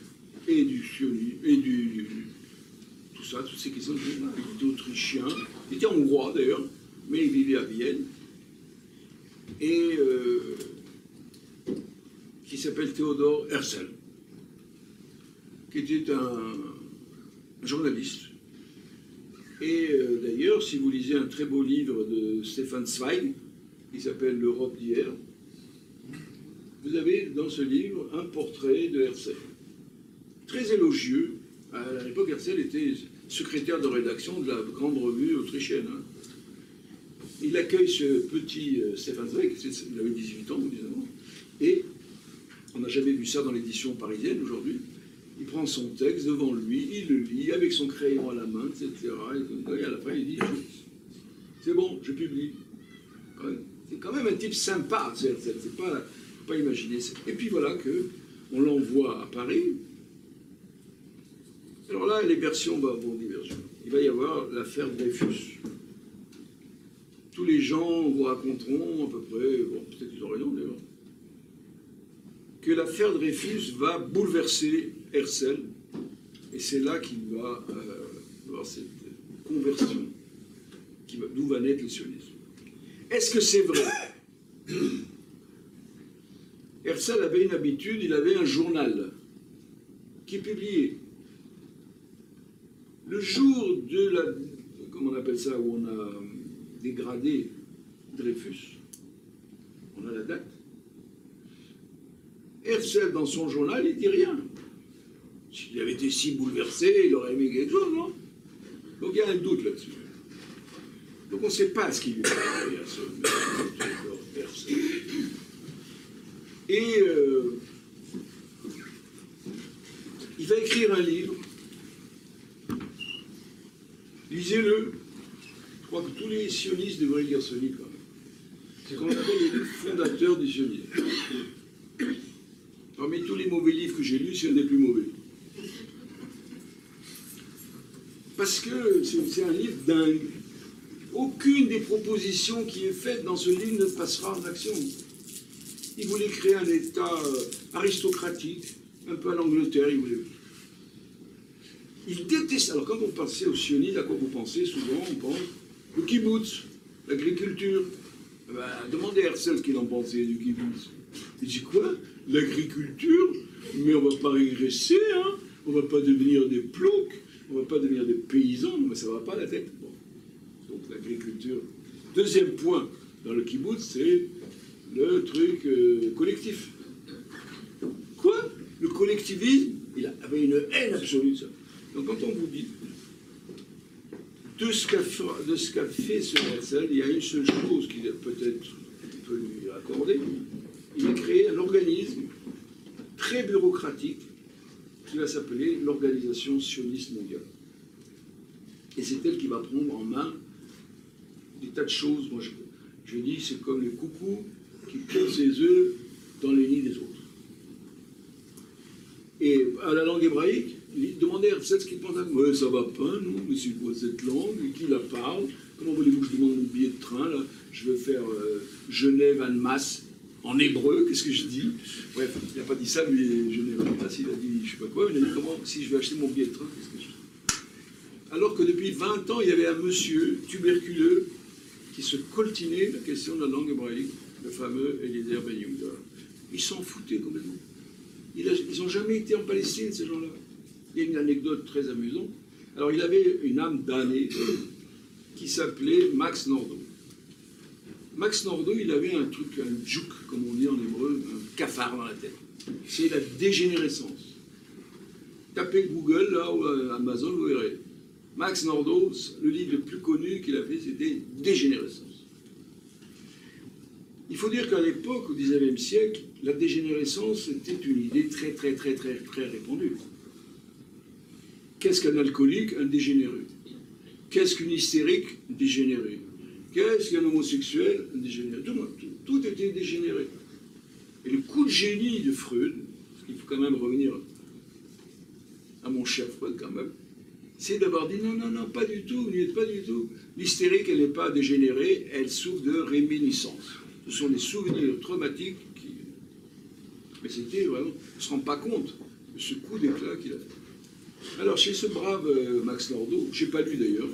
et du sionisme, et tout ça, toutes ces questions. Il était autrichien, il était hongrois d'ailleurs, mais il vivait à Vienne. Et qui s'appelle Theodor Herzl, qui était un journaliste. Et d'ailleurs, si vous lisez un très beau livre de Stefan Zweig, qui s'appelle L'Europe d'hier, vous avez dans ce livre un portrait de Herzl. Très élogieux. À l'époque, Herzl était secrétaire de rédaction de la grande revue autrichienne. Hein. Il accueille ce petit Stefan Zweig, il avait 18 ans, évidemment, et on n'a jamais vu ça dans l'édition parisienne aujourd'hui. Il prend son texte devant lui, il le lit avec son crayon à la main, etc. Et à la fin, il dit « C'est bon, je publie ». C'est quand même un type sympa, c'est pas, faut pas imaginer. Et puis voilà qu'on l'envoie à Paris. Alors là, les versions vont diverger. Il va y avoir l'affaire Dreyfus. Tous les gens vous raconteront à peu près, bon, peut-être qu'ils ont raison d'ailleurs, que l'affaire Dreyfus va bouleverser Herzl, et c'est là qu'il va avoir cette conversion, d'où va naître le sionisme. Est-ce que c'est vrai? Herzl avait une habitude, il avait un journal qui publiait. Le jour de la, comment on appelle ça, où on a dégradé Dreyfus, on a la date. Herzl, dans son journal, il ne dit rien. S'il avait été si bouleversé, il aurait aimé quelque chose, non? Donc il y a un doute là-dessus. Donc on ne sait pas ce qu'il lui a dit à ce Herzl. Et il va écrire un livre. Lisez-le. Je crois que tous les sionistes devraient lire ce livre. C'est ce qu'on appelle les fondateurs du sionisme. Parmi tous les mauvais livres que j'ai lus, c'est un des plus mauvais. Parce que c'est un livre dingue. Aucune des propositions qui est faite dans ce livre ne passera en action. Il voulait créer un État aristocratique, un peu à l'Angleterre, il voulait. Il déteste. Alors quand vous pensez au sionisme, à quoi vous pensez souvent? On pense le kibbutz, l'agriculture. Ben, demandez à Herzl ce qu'il en pensait du kibbutz. Il dit quoi? L'agriculture? Mais on ne va pas régresser, hein? On ne va pas devenir des ploucs, on ne va pas devenir des paysans, mais ça ne va pas la tête. Bon. Donc l'agriculture. Deuxième point dans le kibbutz, c'est le truc collectif. Quoi? Le collectivisme, il avait une haine absolue de ça. Donc quand on vous dit de ce qu'a fait ce Herzl, il y a une seule chose qu'il peut-être peut lui accorder. Il a créé un organisme très bureaucratique qui va s'appeler l'Organisation sioniste mondiale. Et c'est elle qui va prendre en main des tas de choses. Moi, je dis, c'est comme les coucous qui posent ses œufs dans les nids des autres. Et à la langue hébraïque, il demandait à Herzl ce qu'il pensait. Mais ça va pas, non, mais c'est quoi cette langue? Qui la parle? Comment voulez-vous que je demande mon billet de train, là? Je veux faire Genève-Annemasse. en hébreu, qu'est-ce que je dis? Bref, il n'a pas dit ça, mais je n'ai pas s'il a dit je ne sais pas quoi, il a dit comment, si je vais acheter mon billet de train, qu'est-ce que je dis? Alors que depuis 20 ans, il y avait un monsieur tuberculeux qui se coltinait la question de la langue hébraïque, le fameux Eliezer Ben Yehuda. Ils s'en foutaient complètement. Ils n'ont jamais été en Palestine, ces gens-là. Il y a une anecdote très amusante. Alors, il avait une âme damnée qui s'appelait Max Nordau. Max Nordau, il avait un truc, un djouk, comme on dit en hébreu, un cafard dans la tête. C'est la dégénérescence. Tapez Google, là, ou Amazon, vous verrez. Max Nordau, le livre le plus connu qu'il a fait, c'était Dégénérescence. Il faut dire qu'à l'époque, au XIXe siècle, la dégénérescence était une idée très répandue. Qu'est-ce qu'un alcoolique? Un dégénéré. Qu'est-ce qu'une hystérique? Dégénéré. Qu'est-ce qu'un homosexuel? Un dégénéré. Tout était dégénéré. Et le coup de génie de Freud, parce qu'il faut quand même revenir à mon cher Freud quand même, c'est d'avoir dit non, pas du tout, vous n'y êtes pas du tout. L'hystérique, elle n'est pas dégénérée, elle souffre de réminiscence. Ce sont des souvenirs traumatiques qui... Mais c'était vraiment... On ne se rend pas compte de ce coup d'éclat qu'il a fait. Alors, chez ce brave Max Nordau, je n'ai pas lu d'ailleurs,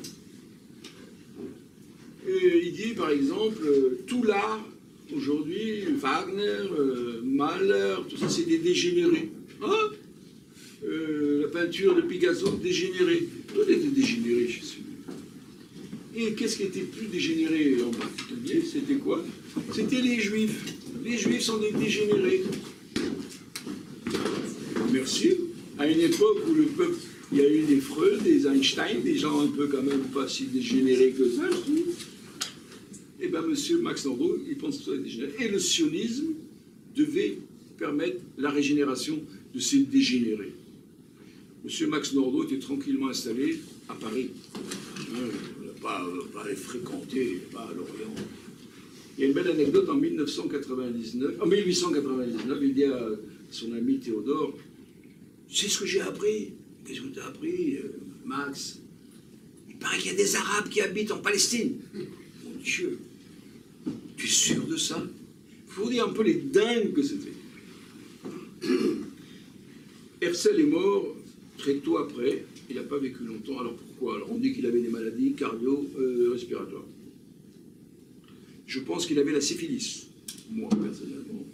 il dit par exemple, tout l'art, aujourd'hui, Wagner, Mahler, tout ça, c'est des dégénérés. Hein? La peinture de Picasso, dégénérée. Tout était dégénéré chez celui-là. Et qu'est-ce qui était plus dégénéré en particulier? C'était quoi? C'était les Juifs. Les Juifs sont des dégénérés. Merci. À une époque où le peuple, il y a eu des Freud, des Einstein, des gens un peu quand même pas si dégénérés que ça, je trouve. Eh bien, monsieur Max Nordau, il pense que ça est dégénéré. Et le sionisme devait permettre la régénération de ces dégénérés. Monsieur Max Nordau était tranquillement installé à Paris. Pas les fréquenter, pas à Lorient. Il y a une belle anecdote en 1899, il dit à son ami Théodore, « C'est ce que j'ai appris. » « Qu'est-ce que tu as appris, Max? »« Il paraît qu'il y a des Arabes qui habitent en Palestine. » « Mon Dieu, tu es sûr de ça? » Il faut vous dire un peu les dingues que c'était. Herzl est mort très tôt après, il n'a pas vécu longtemps. Alors pourquoi? Alors on dit qu'il avait des maladies cardio-respiratoires. Je pense qu'il avait la syphilis, moi personnellement.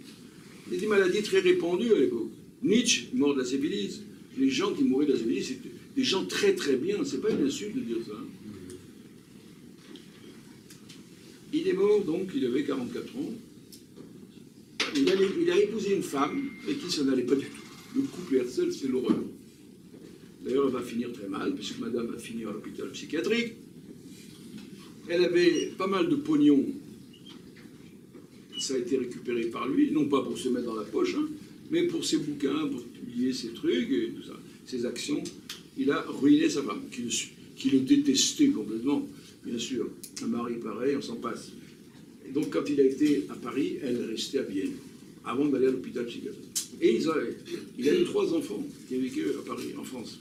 Il y a des maladies très répandues à l'époque. Nietzsche, mort de la syphilis. Les gens qui mouraient de la syphilis, c'était des gens très bien. C'est pas une insulte de dire ça. Il est mort donc, il avait 44 ans. Il a épousé une femme et qui ça n'allait pas du tout. Le couple Herzl, c'est l'horreur. D'ailleurs, elle va finir très mal, puisque madame va finir à l'hôpital psychiatrique. Elle avait pas mal de pognon. Ça a été récupéré par lui, non pas pour se mettre dans la poche, hein, mais pour ses bouquins, pour publier ses trucs et tout ça, ses actions. Il a ruiné sa femme, qui le détestait complètement, bien sûr. Un mari pareil, on s'en passe. Et donc, quand il a été à Paris, elle restait à Vienne, avant d'aller à l'hôpital psychiatrique. Et il a eu 3 enfants qui ont vécu à Paris, en France.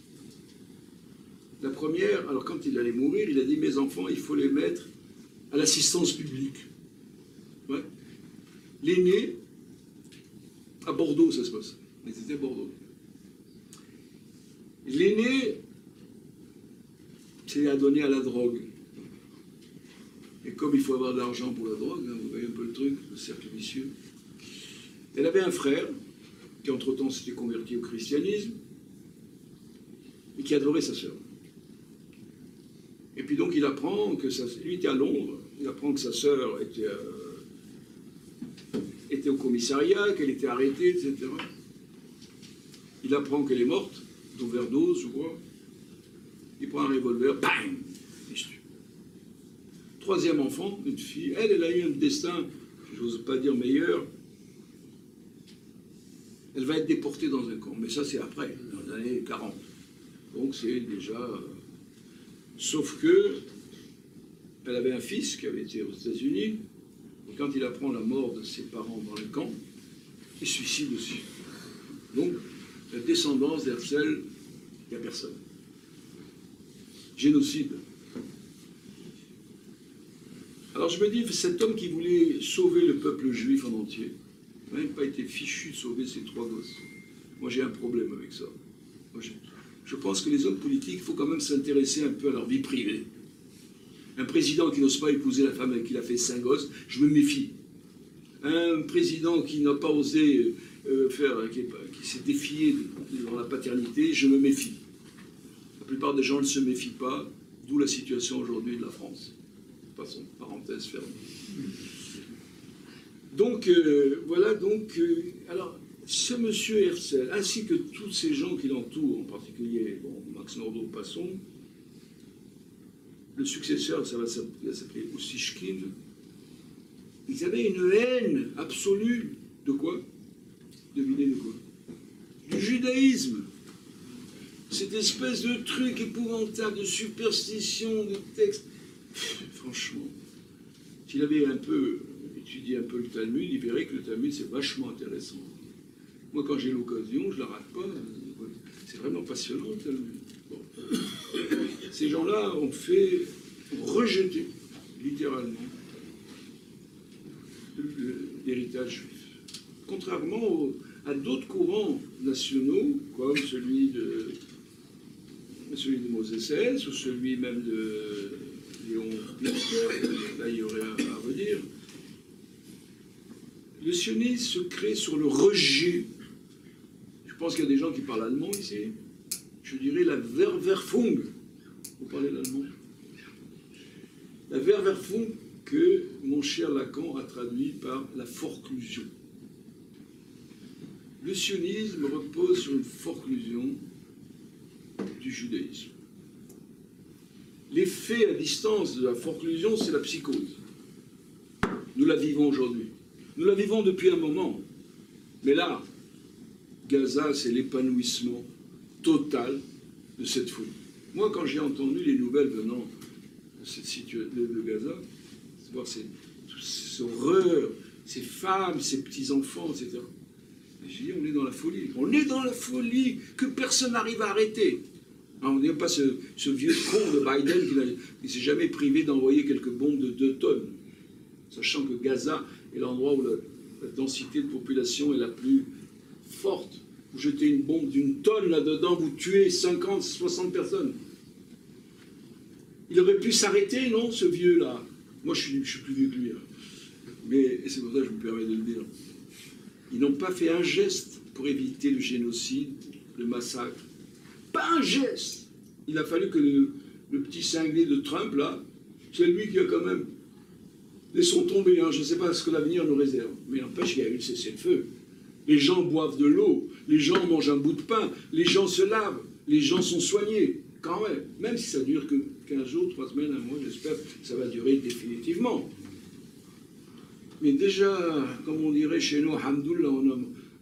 La première, alors quand il allait mourir, il a dit « Mes enfants, il faut les mettre à l'assistance publique. » Ouais. L'aîné, à Bordeaux, ça se passe. Mais c'était Bordeaux. L'aîné s'est adonné à la drogue. Et comme il faut avoir de l'argent pour la drogue, hein, vous voyez un peu le truc, le cercle vicieux. Elle avait un frère qui, entre-temps, s'était converti au christianisme et qui adorait sa sœur. Et puis donc, il apprend que lui était à Londres, il apprend que sa sœur était au commissariat, qu'elle était arrêtée, etc. Il apprend qu'elle est morte, d'overdose, je crois. Il prend un revolver, bang, il se tue. 3e enfant, une fille, elle a eu un destin, j'ose pas dire meilleur. Elle va être déportée dans un camp, mais ça c'est après, dans les années 40. Donc c'est déjà... Sauf que elle avait un fils qui avait été aux États-Unis, et quand il apprend la mort de ses parents dans le camp, il se suicide aussi. Donc, la descendance d'Herzl, il n'y a personne. Génocide. Alors je me dis, cet homme qui voulait sauver le peuple juif en entier, n'a même pas été fichu de sauver ses 3 gosses. Moi, j'ai un problème avec ça. Je pense que les hommes politiques, il faut quand même s'intéresser un peu à leur vie privée. Un président qui n'ose pas épouser la femme avec qui il a fait 5 gosses, je me méfie. Un président qui n'a pas osé qui s'est défié dans la paternité, je me méfie. La plupart des gens ne se méfient pas, d'où la situation aujourd'hui de la France. Passons, parenthèse fermée. Donc, voilà, donc, alors, ce monsieur Herzl, ainsi que tous ces gens qui l'entourent, en particulier, bon, Max Nordau, passons, le successeur, ça va s'appeler Ussishkin, ils avaient une haine absolue de quoi? Devinez de quoi? Du judaïsme. Cette espèce de truc épouvantable, de superstition, de texte. Franchement, s'il avait un peu étudié un peu le Talmud, il verrait que le Talmud, c'est vachement intéressant. Moi, quand j'ai l'occasion, je ne la rate pas. C'est vraiment passionnant, le Talmud. Bon. Ces gens-là ont rejeté, littéralement, l'héritage juif. Contrairement à d'autres courants nationaux, comme celui de Moses Hess, ou celui même de Léon Blum, là il y aurait à redire. Le sionisme se crée sur le rejet. Je pense qu'il y a des gens qui parlent allemand ici. Je dirais la Verwerfung. Vous parlez l'allemand? La Verwerfung que mon cher Lacan a traduit par la forclusion. Le sionisme repose sur une forclusion du judaïsme. L'effet à distance de la forclusion, c'est la psychose. Nous la vivons aujourd'hui. Nous la vivons depuis un moment. Mais là, Gaza, c'est l'épanouissement total de cette folie. Moi, quand j'ai entendu les nouvelles venant de cette situation de Gaza, voir ces horreurs, ces femmes, ces petits-enfants, etc. J'ai dit, on est dans la folie. On est dans la folie que personne n'arrive à arrêter. On n'est pas ce vieux con de Biden qui ne s'est jamais privé d'envoyer quelques bombes de 2 tonnes. Sachant que Gaza est l'endroit où la densité de population est la plus forte. Vous jetez une bombe d'1 tonne là-dedans, vous tuez 50, 60 personnes. Il aurait pu s'arrêter, non, ce vieux-là? Moi, je suis plus vieux que lui. Hein. Mais c'est pour ça que je me permets de le dire. Ils n'ont pas fait un geste pour éviter le génocide, le massacre. Pas un geste. Il a fallu que le petit cinglé de Trump, là, c'est lui qui a quand même... Laissons tomber, hein. Je ne sais pas ce que l'avenir nous réserve. Mais n'empêche qu'il y a eu le cessez-le-feu. Les gens boivent de l'eau, les gens mangent un bout de pain, les gens se lavent, les gens sont soignés. Quand même. Même si ça dure que 15 jours, 3 semaines, 1 mois, j'espère que ça va durer définitivement. Mais déjà, comme on dirait chez nous, alhamdoulilah,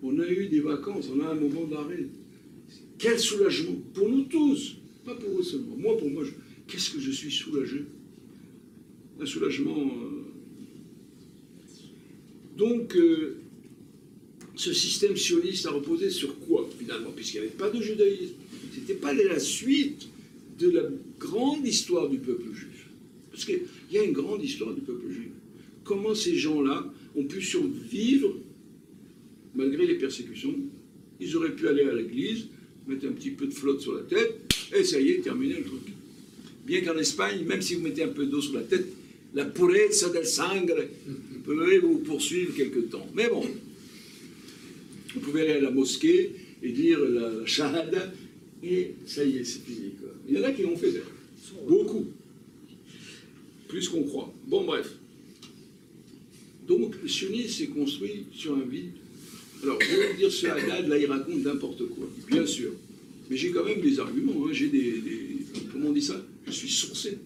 on a eu des vacances, on a un moment d'arrêt. Quel soulagement, pour nous tous, pas pour eux seulement. Moi, pour moi, qu'est-ce que je suis soulagé? Un soulagement... Donc, ce système sioniste a reposé sur quoi, finalement? Puisqu'il n'y avait pas de judaïsme. Ce n'était pas la suite de la grande histoire du peuple juif. Parce qu'il y a une grande histoire du peuple juif. Comment ces gens-là ont pu survivre malgré les persécutions? Ils auraient pu aller à l'église, mettre un petit peu de flotte sur la tête, et ça y est, terminé le truc. Bien qu'en Espagne, même si vous mettez un peu d'eau sur la tête, la purezza del sangre peut vous poursuivre quelque temps. Mais bon, vous pouvez aller à la mosquée et dire la shahada, et ça y est, c'est fini. Quoi. Il y en a qui l'ont fait, beaucoup. Plus qu'on croit. Bon, bref. Donc, le sionisme s'est construit sur un vide. Alors, je vais vous dire, ce Haddad, là, il raconte n'importe quoi, bien sûr. Mais j'ai quand même des arguments, hein. J'ai comment on dit ça? Je suis sourcé.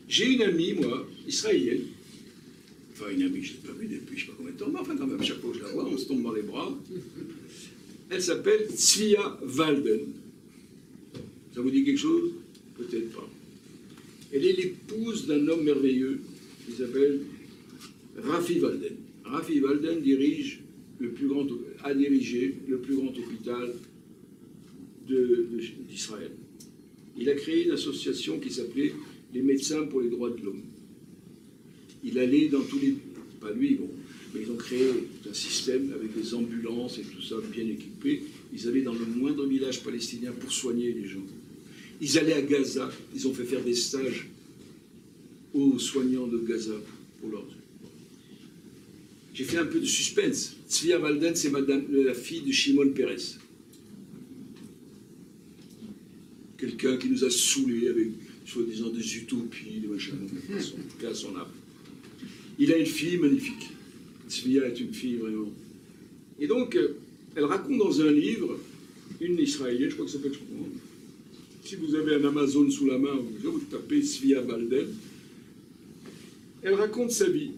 J'ai une amie, moi, israélienne. Enfin, une amie que je n'ai pas vue depuis je ne sais pas combien de temps, mais enfin, quand même, chaque fois que je la vois, on se tombe dans les bras. Elle s'appelle Tzvia Walden. Ça vous dit quelque chose? Peut-être pas. Elle est l'épouse d'un homme merveilleux qui s'appelle Rafi Walden. Rafi Walden a dirigé le plus grand hôpital d'Israël. Il a créé une association qui s'appelait les Médecins pour les droits de l'homme. Il allait dans tous les... Pas lui, bon. Mais ils ont créé un système avec des ambulances et tout ça bien équipé. Ils allaient dans le moindre village palestinien pour soigner les gens. Ils allaient à Gaza, ils ont fait faire des stages aux soignants de Gaza pour leur... J'ai fait un peu de suspense. Tzvia Walden, c'est la fille de Shimon Peres. Quelqu'un qui nous a saoulés avec, soi-disant, des utopies, des machins, à son âme. Il a une fille magnifique. Tzvia est une fille vraiment. Et donc, elle raconte dans un livre, une israélienne, je crois que ça s'appelle, si vous avez un Amazon sous la main, vous tapez Tzvia Walden. Elle raconte sa vie,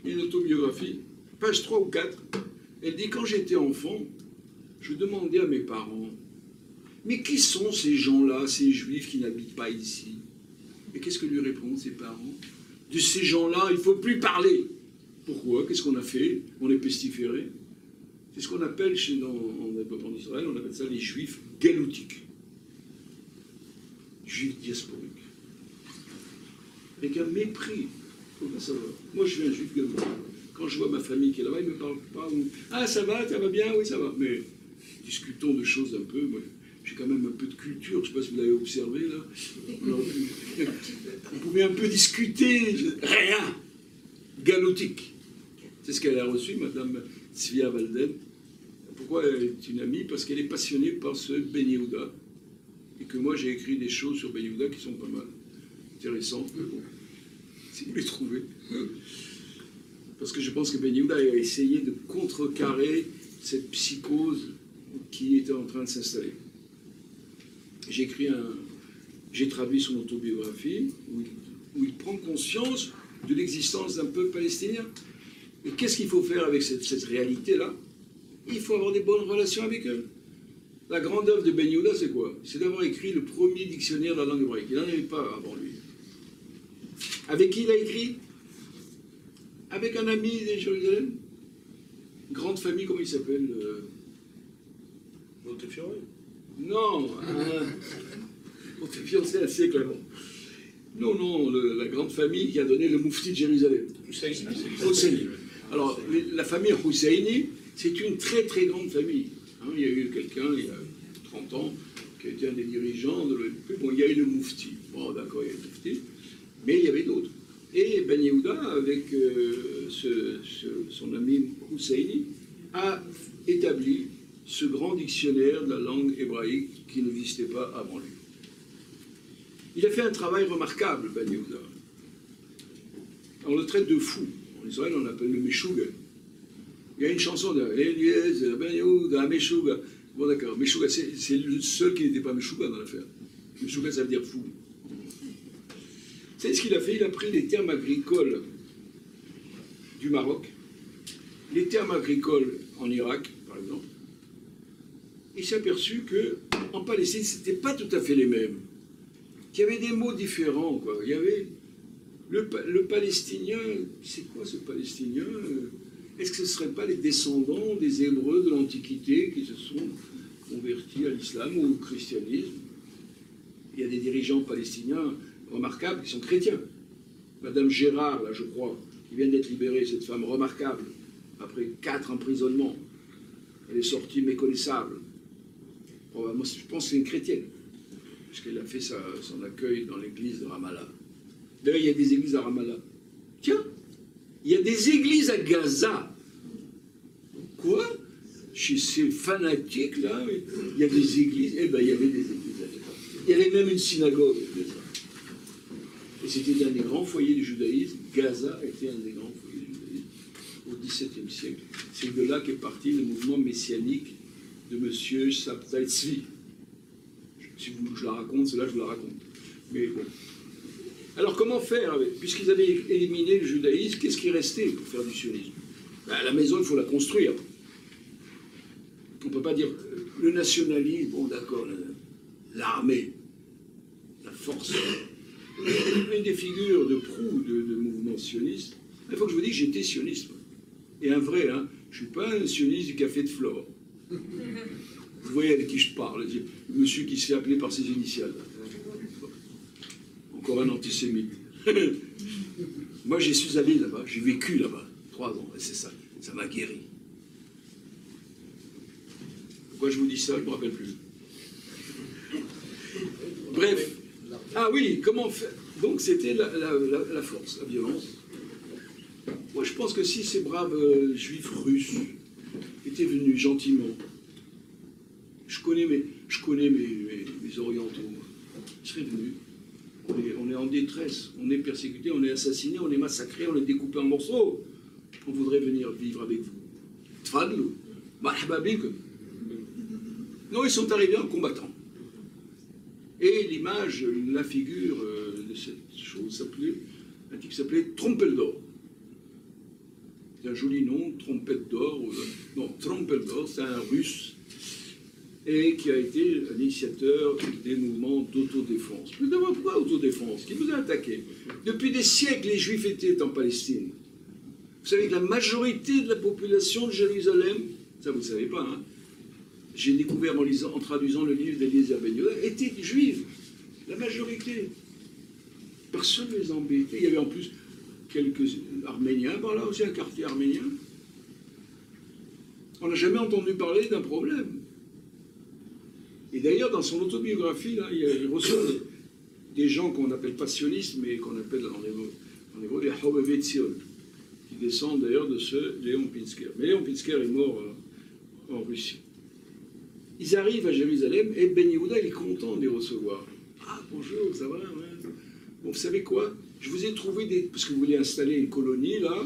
une autobiographie, page 3 ou 4. Elle dit, quand j'étais enfant, je demandais à mes parents, mais qui sont ces gens-là, ces juifs qui n'habitent pas ici? Et qu'est-ce que lui répondent ses parents? De ces gens-là, il ne faut plus parler. Pourquoi? Qu'est-ce qu'on a fait? On est pestiférés. C'est ce qu'on appelle en Israël, on appelle ça les juifs galoutiques. Juifs diasporiques. Avec un mépris. Moi, je suis un juif galoutique. Quand je vois ma famille qui est là-bas, ils ne me parlent pas. Ah, ça va bien? Oui, ça va. Mais discutons de choses un peu. Moi, j'ai quand même un peu de culture. Je ne sais pas si vous l'avez observé, là. Alors, vous pouvez un peu discuter. Rien. Galoutique. C'est ce qu'elle a reçu, Madame Tzvia Walden. Pourquoi elle est une amie? Parce qu'elle est passionnée par ce Ben Yehuda. Et que moi, j'ai écrit des choses sur Ben Yehuda qui sont pas mal intéressantes. Si vous les trouvez. Parce que je pense que Ben Yehuda a essayé de contrecarrer cette psychose qui était en train de s'installer. J'ai traduit son autobiographie où il prend conscience de l'existence d'un peuple palestinien. Et qu'est-ce qu'il faut faire avec cette réalité-là? Il faut avoir des bonnes relations avec eux. La grande œuvre de Ben Yehuda, c'est quoi? C'est d'avoir écrit le premier dictionnaire de la langue hébraïque. Il n'en avait pas avant lui. Avec qui il a écrit? Avec un ami de Jérusalem. Grande famille, comment il s'appelle? Montefiore? Non, Montefiore, c'est un siècle avant. Non, la grande famille qui a donné le moufti de Jérusalem. Husseini. Alors, la famille Husseini, c'est une très très grande famille. Hein, il y a eu quelqu'un, il y a 30 ans, qui a été un des dirigeants de l'OLP. Bon, il y a eu le moufti. Bon, d'accord, il y a eu le moufti. Mais il y avait d'autres. Et Ben Yehuda, avec son ami Husseini, a établi ce grand dictionnaire de la langue hébraïque qui n'existait pas avant lui. Il a fait un travail remarquable, Ben Yehuda. On le traite de fou. En Israël, on l'appelle le Meshuga. Il y a une chanson de Eliezer, Ben Yehuda, Meshuga. Bon, d'accord, Meshuga, c'est le seul qui n'était pas Meshuga dans l'affaire. Meshuga, ça veut dire fou. Vous savez ce qu'il a fait? Il a pris les termes agricoles du Maroc, les termes agricoles en Irak, par exemple. Il s'est aperçu qu'en Palestine, ce n'était pas tout à fait les mêmes. Qu'il y avait des mots différents, quoi. Il y avait le palestinien. C'est quoi ce palestinien? Est-ce que ce ne seraient pas les descendants des Hébreux de l'Antiquité qui se sont convertis à l'islam ou au christianisme? Il y a des dirigeants palestiniens remarquables qui sont chrétiens. Madame Gérard, là, je crois, qui vient d'être libérée, cette femme remarquable, après 4 emprisonnements. Elle est sortie méconnaissable. Probablement, je pense que c'est une chrétienne, puisqu'elle a fait son accueil dans l'église de Ramallah. D'ailleurs, il y a des églises à Ramallah. Tiens, il y a des églises à Gaza. Quoi? Chez ces fanatiques, là, il y a des églises. Eh bien, il y avait des églises à Gaza. Il y avait même une synagogue à Gaza. Et c'était un des grands foyers du judaïsme. Gaza était un des grands foyers du judaïsme au XVIIe siècle. C'est de là qu'est parti le mouvement messianique de M. Sabtai Tzvi. Si je la raconte, cela je vous la raconte. Mais bon. Alors comment faire avec? Puisqu'ils avaient éliminé le judaïsme, qu'est-ce qui restait pour faire du sionisme? Ben, la maison, il faut la construire. On ne peut pas dire le nationalisme, bon d'accord, l'armée, la force. Une des figures de proue de mouvement sioniste, il faut que je vous dise que j'étais sioniste. Et un vrai, hein, je ne suis pas un sioniste du café de Flore. Vous voyez avec qui je parle, le monsieur qui se fait appeler par ses initiales. Encore un antisémite. Moi, j'y suis allé là-bas, j'ai vécu là-bas, 3 ans, c'est ça. Ça m'a guéri. Pourquoi je vous dis ça, je ne me rappelle plus. Bref. Ah oui, comment faire? Donc c'était la force, la violence. Moi je pense que si ces braves juifs russes étaient venus gentiment, je connais mes orientaux, moi. Je serais venu. On est en détresse, on est persécuté, on est assassiné, on est massacré, on est découpé en morceaux. On voudrait venir vivre avec vous. Tfadlou, marhaba bikum. Non, ils sont arrivés en combattant. Et l'image, la figure de cette chose un type qui s'appelait Trompeldor. C'est un joli nom, Trompette d'or. Non, Trompeldor, c'est un russe. Et qui a été l'initiateur des mouvements d'autodéfense. Mais d'abord, pourquoi autodéfense? Qui nous a attaqués? Depuis des siècles, les Juifs étaient en Palestine. Vous savez que la majorité de la population de Jérusalem, ça vous ne savez pas, hein, j'ai découvert en traduisant le livre d'Eliezer Ben Yehuda, était juive. La majorité. Personne ne les embêtait. Il y avait en plus quelques Arméniens par là, aussi un quartier arménien. On n'a jamais entendu parler d'un problème. Et d'ailleurs, dans son autobiographie, là, il reçoit des gens qu'on appelle passionnistes, mais qu'on appelle en hébreu les Hobevei Tzion, qui descendent d'ailleurs de ce Léon Pinsker. Mais Léon Pinsker est mort en Russie. Ils arrivent à Jérusalem et Ben Yehuda, il est content de les recevoir. Ah, bonjour, ça va, ouais. Bon, vous savez quoi? Je vous ai trouvé parce que vous voulez installer une colonie, là.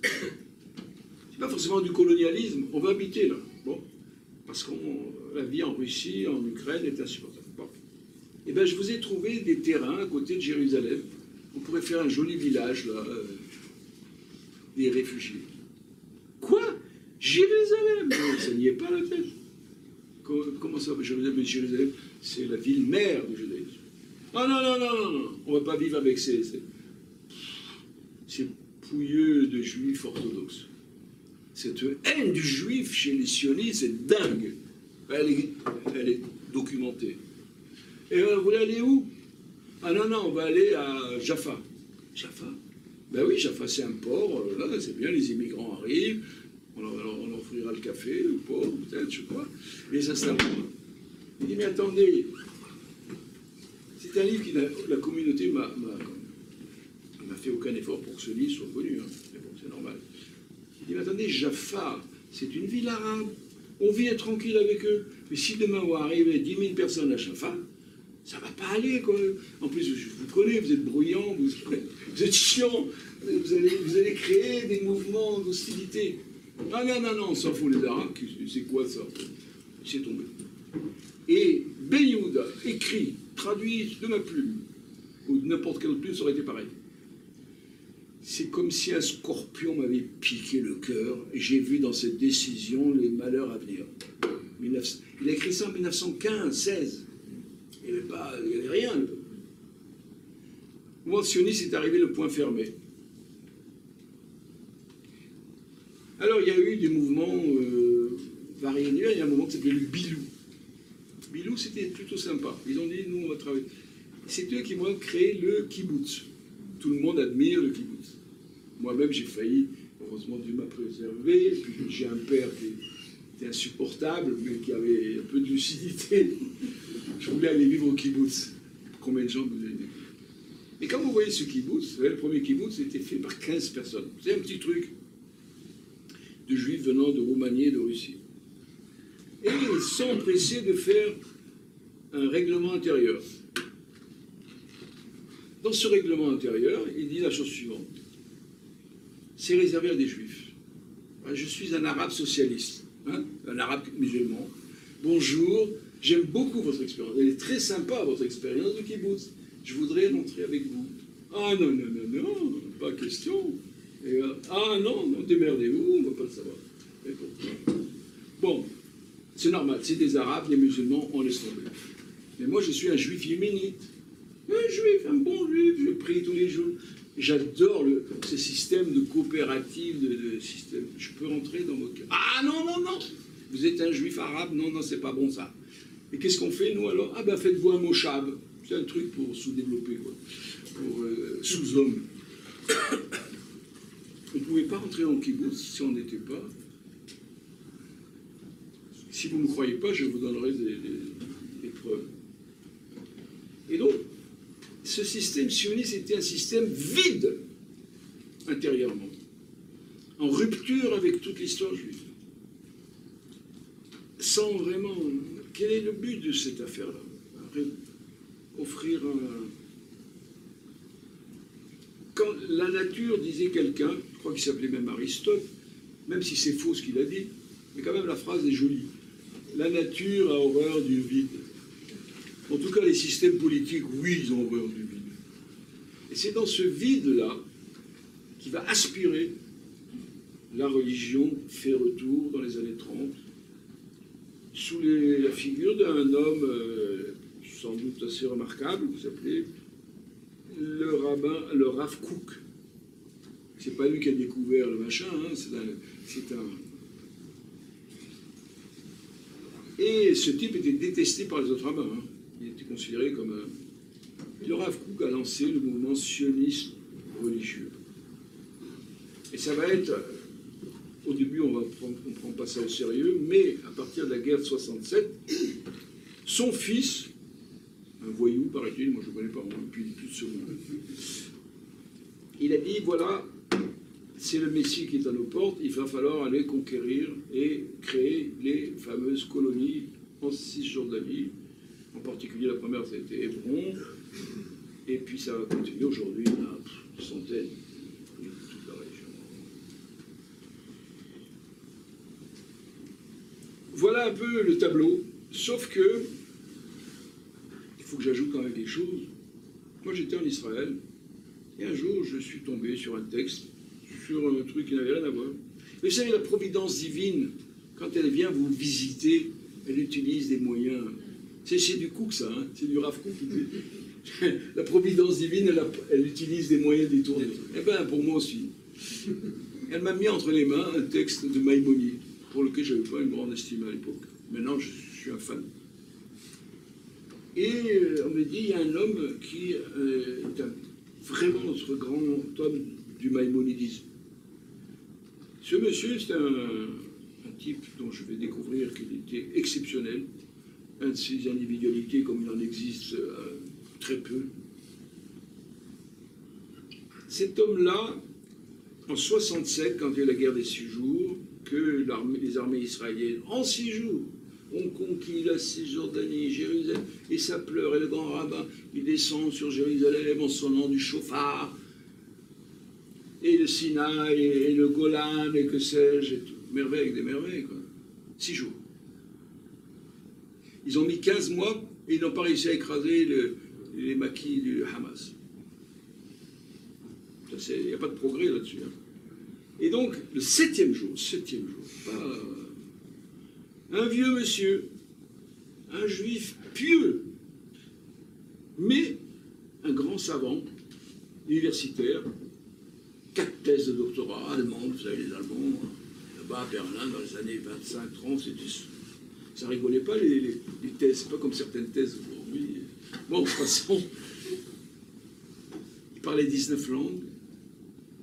C'est pas forcément du colonialisme, on va habiter, là. Bon, parce que la vie en Russie, en Ukraine est insupportable. Bon. Eh bien, je vous ai trouvé des terrains à côté de Jérusalem. On pourrait faire un joli village, là, des réfugiés. Quoi? Jérusalem? Ça n'y est pas, la tête. Comment ça, Jérusalem? C'est la ville mère du judaïsme. Ah non, non, non, non, non, on ne va pas vivre avec ces pouilleux de juifs orthodoxes. Cette haine du juif chez les sionistes, c'est dingue. Elle est documentée. Et vous voulez aller où? Ah non, non, on va aller à Jaffa. Jaffa? Ben oui, Jaffa, c'est un port, là, c'est bien, les immigrants arrivent. On leur offrira le café, le port, peut-être, je sais pas. Et ça s'installe. Il dit, mais attendez, c'est un livre que la communauté m'a fait aucun effort pour que ce livre soit connu. Hein. Mais bon, c'est normal. Il dit, mais attendez, Jaffa, c'est une ville arabe. On vit tranquille avec eux. Mais si demain vont arriver 10 000 personnes à Jaffa, ça va pas aller, quoi. En plus, je vous connais, vous êtes bruyant, vous êtes chiant, vous allez créer des mouvements d'hostilité. Ah non, non, non, on s'en fout, les Arabes, c'est quoi ça? C'est tombé. Et Ben Yehuda écrit, traduit de ma plume, ou de n'importe quelle plume, ça aurait été pareil. C'est comme si un scorpion m'avait piqué le cœur, et j'ai vu dans cette décision les malheurs à venir. Il a écrit ça en 1915, 16. Il n'y avait rien. Le mouvement sioniste est arrivé le point fermé. Alors, il y a eu des mouvements variés. Il y a un mouvement qui s'appelait le Bilou. Bilou, c'était plutôt sympa. Ils ont dit, nous, on va travailler. C'est eux qui m'ont créé le kibbutz. Tout le monde admire le kibbutz. Moi-même, j'ai failli, heureusement, Dieu m'a préservé. Puis j'ai un père qui était insupportable, mais qui avait un peu de lucidité. Je voulais aller vivre au kibbutz. Combien de gens vous avez vu? Et quand vous voyez ce kibbutz, le premier kibbutz était fait par 15 personnes. C'est un petit truc de juifs venant de Roumanie et de Russie. Et ils sont pressés de faire un règlement intérieur. Dans ce règlement intérieur, il dit la chose suivante. C'est réservé à des juifs. Je suis un arabe socialiste, hein, un arabe musulman. Bonjour, j'aime beaucoup votre expérience. Elle est très sympa, votre expérience de kibbutz. Je voudrais l'entrer avec vous. Ah non, non, non, non, pas question. Et, ah non, non, démerdez-vous, on ne va pas le savoir. Bon, c'est normal, c'est des Arabes, des musulmans, on laisse tomber. Mais moi, je suis un juif yéménite. Un juif, un bon juif, je prie tous les jours. J'adore ce système de coopérative, de système. Je peux rentrer dans votre cœur. Ah non, non, non, vous êtes un juif arabe, non, non, c'est pas bon ça. Et qu'est-ce qu'on fait, nous, alors? Ah ben, faites-vous un moshab. C'est un truc pour sous-développer, quoi. Pour sous-homme. pouvez pas rentrer en kibbutz si on n'était pas. Si vous ne me croyez pas, je vous donnerai des preuves. Et donc, ce système sioniste était un système vide intérieurement, en rupture avec toute l'histoire juive. Sans vraiment... Quel est le but de cette affaire-là? Offrir un... Quand la nature disait quelqu'un, je crois qu'il s'appelait même Aristote, même si c'est faux ce qu'il a dit, mais quand même la phrase est jolie. La nature a horreur du vide. En tout cas, les systèmes politiques, oui, ils ont horreur du vide. Et c'est dans ce vide-là qui va aspirer la religion fait retour dans les années 30, sous la figure d'un homme sans doute assez remarquable, vous appelez le rabbin, le Rav Kook. C'est pas lui qui a découvert le machin, hein, c'est un... Et ce type était détesté par les autres rabbins. Hein. Il était considéré comme un... Le Rav Kook a lancé le mouvement sioniste religieux. Et ça va être... Au début, on ne prend pas ça au sérieux, mais à partir de la guerre de 67, son fils, un voyou, paraît-il, moi je ne connais pas, depuis tout ce monde, il a dit, voilà, c'est le Messie qui est à nos portes, il va falloir aller conquérir et créer les fameuses colonies en Cisjordanie. En particulier, la première, c'était Hébron, et puis ça va continuer. Aujourd'hui, il y en a des centaines. Toute la région. Voilà un peu le tableau, sauf que, il faut que j'ajoute quand même quelque chose. Moi, j'étais en Israël, et un jour, je suis tombé sur un texte, sur un truc qui n'avait rien à voir. Mais vous savez, la providence divine, quand elle vient vous visiter, elle utilise des moyens. C'est du Kook, ça, hein, c'est du Rav Kook. La providence divine, elle utilise des moyens détournés. Eh bien, pour moi aussi. Elle m'a mis entre les mains un texte de Maïmonide, pour lequel je n'avais pas une grande estime à l'époque. Maintenant, je suis un fan. Et on me dit, il y a un homme qui est vraiment notre grand homme du maïmonidisme. Ce monsieur, c'est un type dont je vais découvrir qu'il était exceptionnel, un de ses individualités comme il en existe très peu. Cet homme-là, en 67, quand il y a eu la guerre des 6 jours, que les armées israéliennes, en 6 jours, ont conquis la Cisjordanie, Jérusalem, et ça pleure, et le grand rabbin, il descend sur Jérusalem en sonnant du chauffard, et le Sinaï, et le Golan, et que sais-je, et tout. Merveille avec des merveilles, quoi. 6 jours. Ils ont mis 15 mois, et ils n'ont pas réussi à écraser les maquis du Hamas. Il n'y a pas de progrès là-dessus. Hein. Et donc, le 7e jour, un vieux monsieur, un juif pieux, mais un grand savant, universitaire, 4 thèses de doctorat allemandes, vous savez, les Allemands, là-bas à Berlin, dans les années 25-30, ça rigolait pas les thèses, c'est pas comme certaines thèses aujourd'hui. Bon, de toute façon, il parlait 19 langues,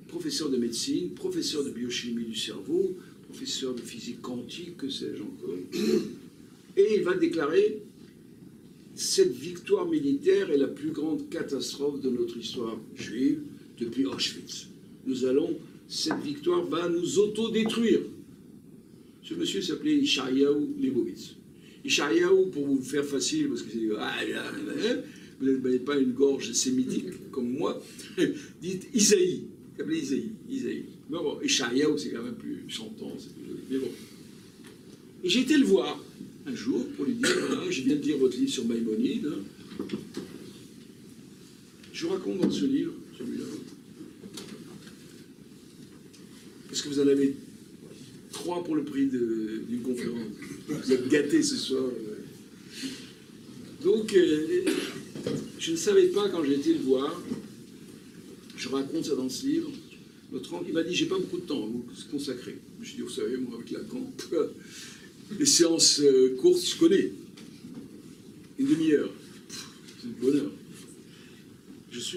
professeur de médecine, professeur de biochimie du cerveau, professeur de physique quantique, que sais-je encore. Et il va déclarer « Cette victoire militaire est la plus grande catastrophe de notre histoire juive depuis Auschwitz. Cette victoire va nous autodétruire. » Ce monsieur s'appelait Yeshayahu Leibowitz. Yeshayahu, pour vous faire facile, parce que vous n'avez pas une gorge sémitique comme moi, dites Isaïe. Il s'appelait Isaïe. Mais bon, Yeshayahu, c'est quand même plus chantant. Mais bon. Et j'ai été le voir un jour pour lui dire, voilà, je viens de lire votre livre sur Maïmonide. Hein. Je vous raconte dans ce livre, celui-là, parce que vous en avez 3 pour le prix d'une conférence. Vous êtes gâtés ce soir. Donc, je ne savais pas quand j'ai été le voir. Je raconte ça dans ce livre. Il m'a dit, j'ai pas beaucoup de temps à vous consacrer. Je me suis dit, vous savez, moi, avec Lacan, les séances courtes, je connais. Une demi-heure. C'est le bonheur. Je suis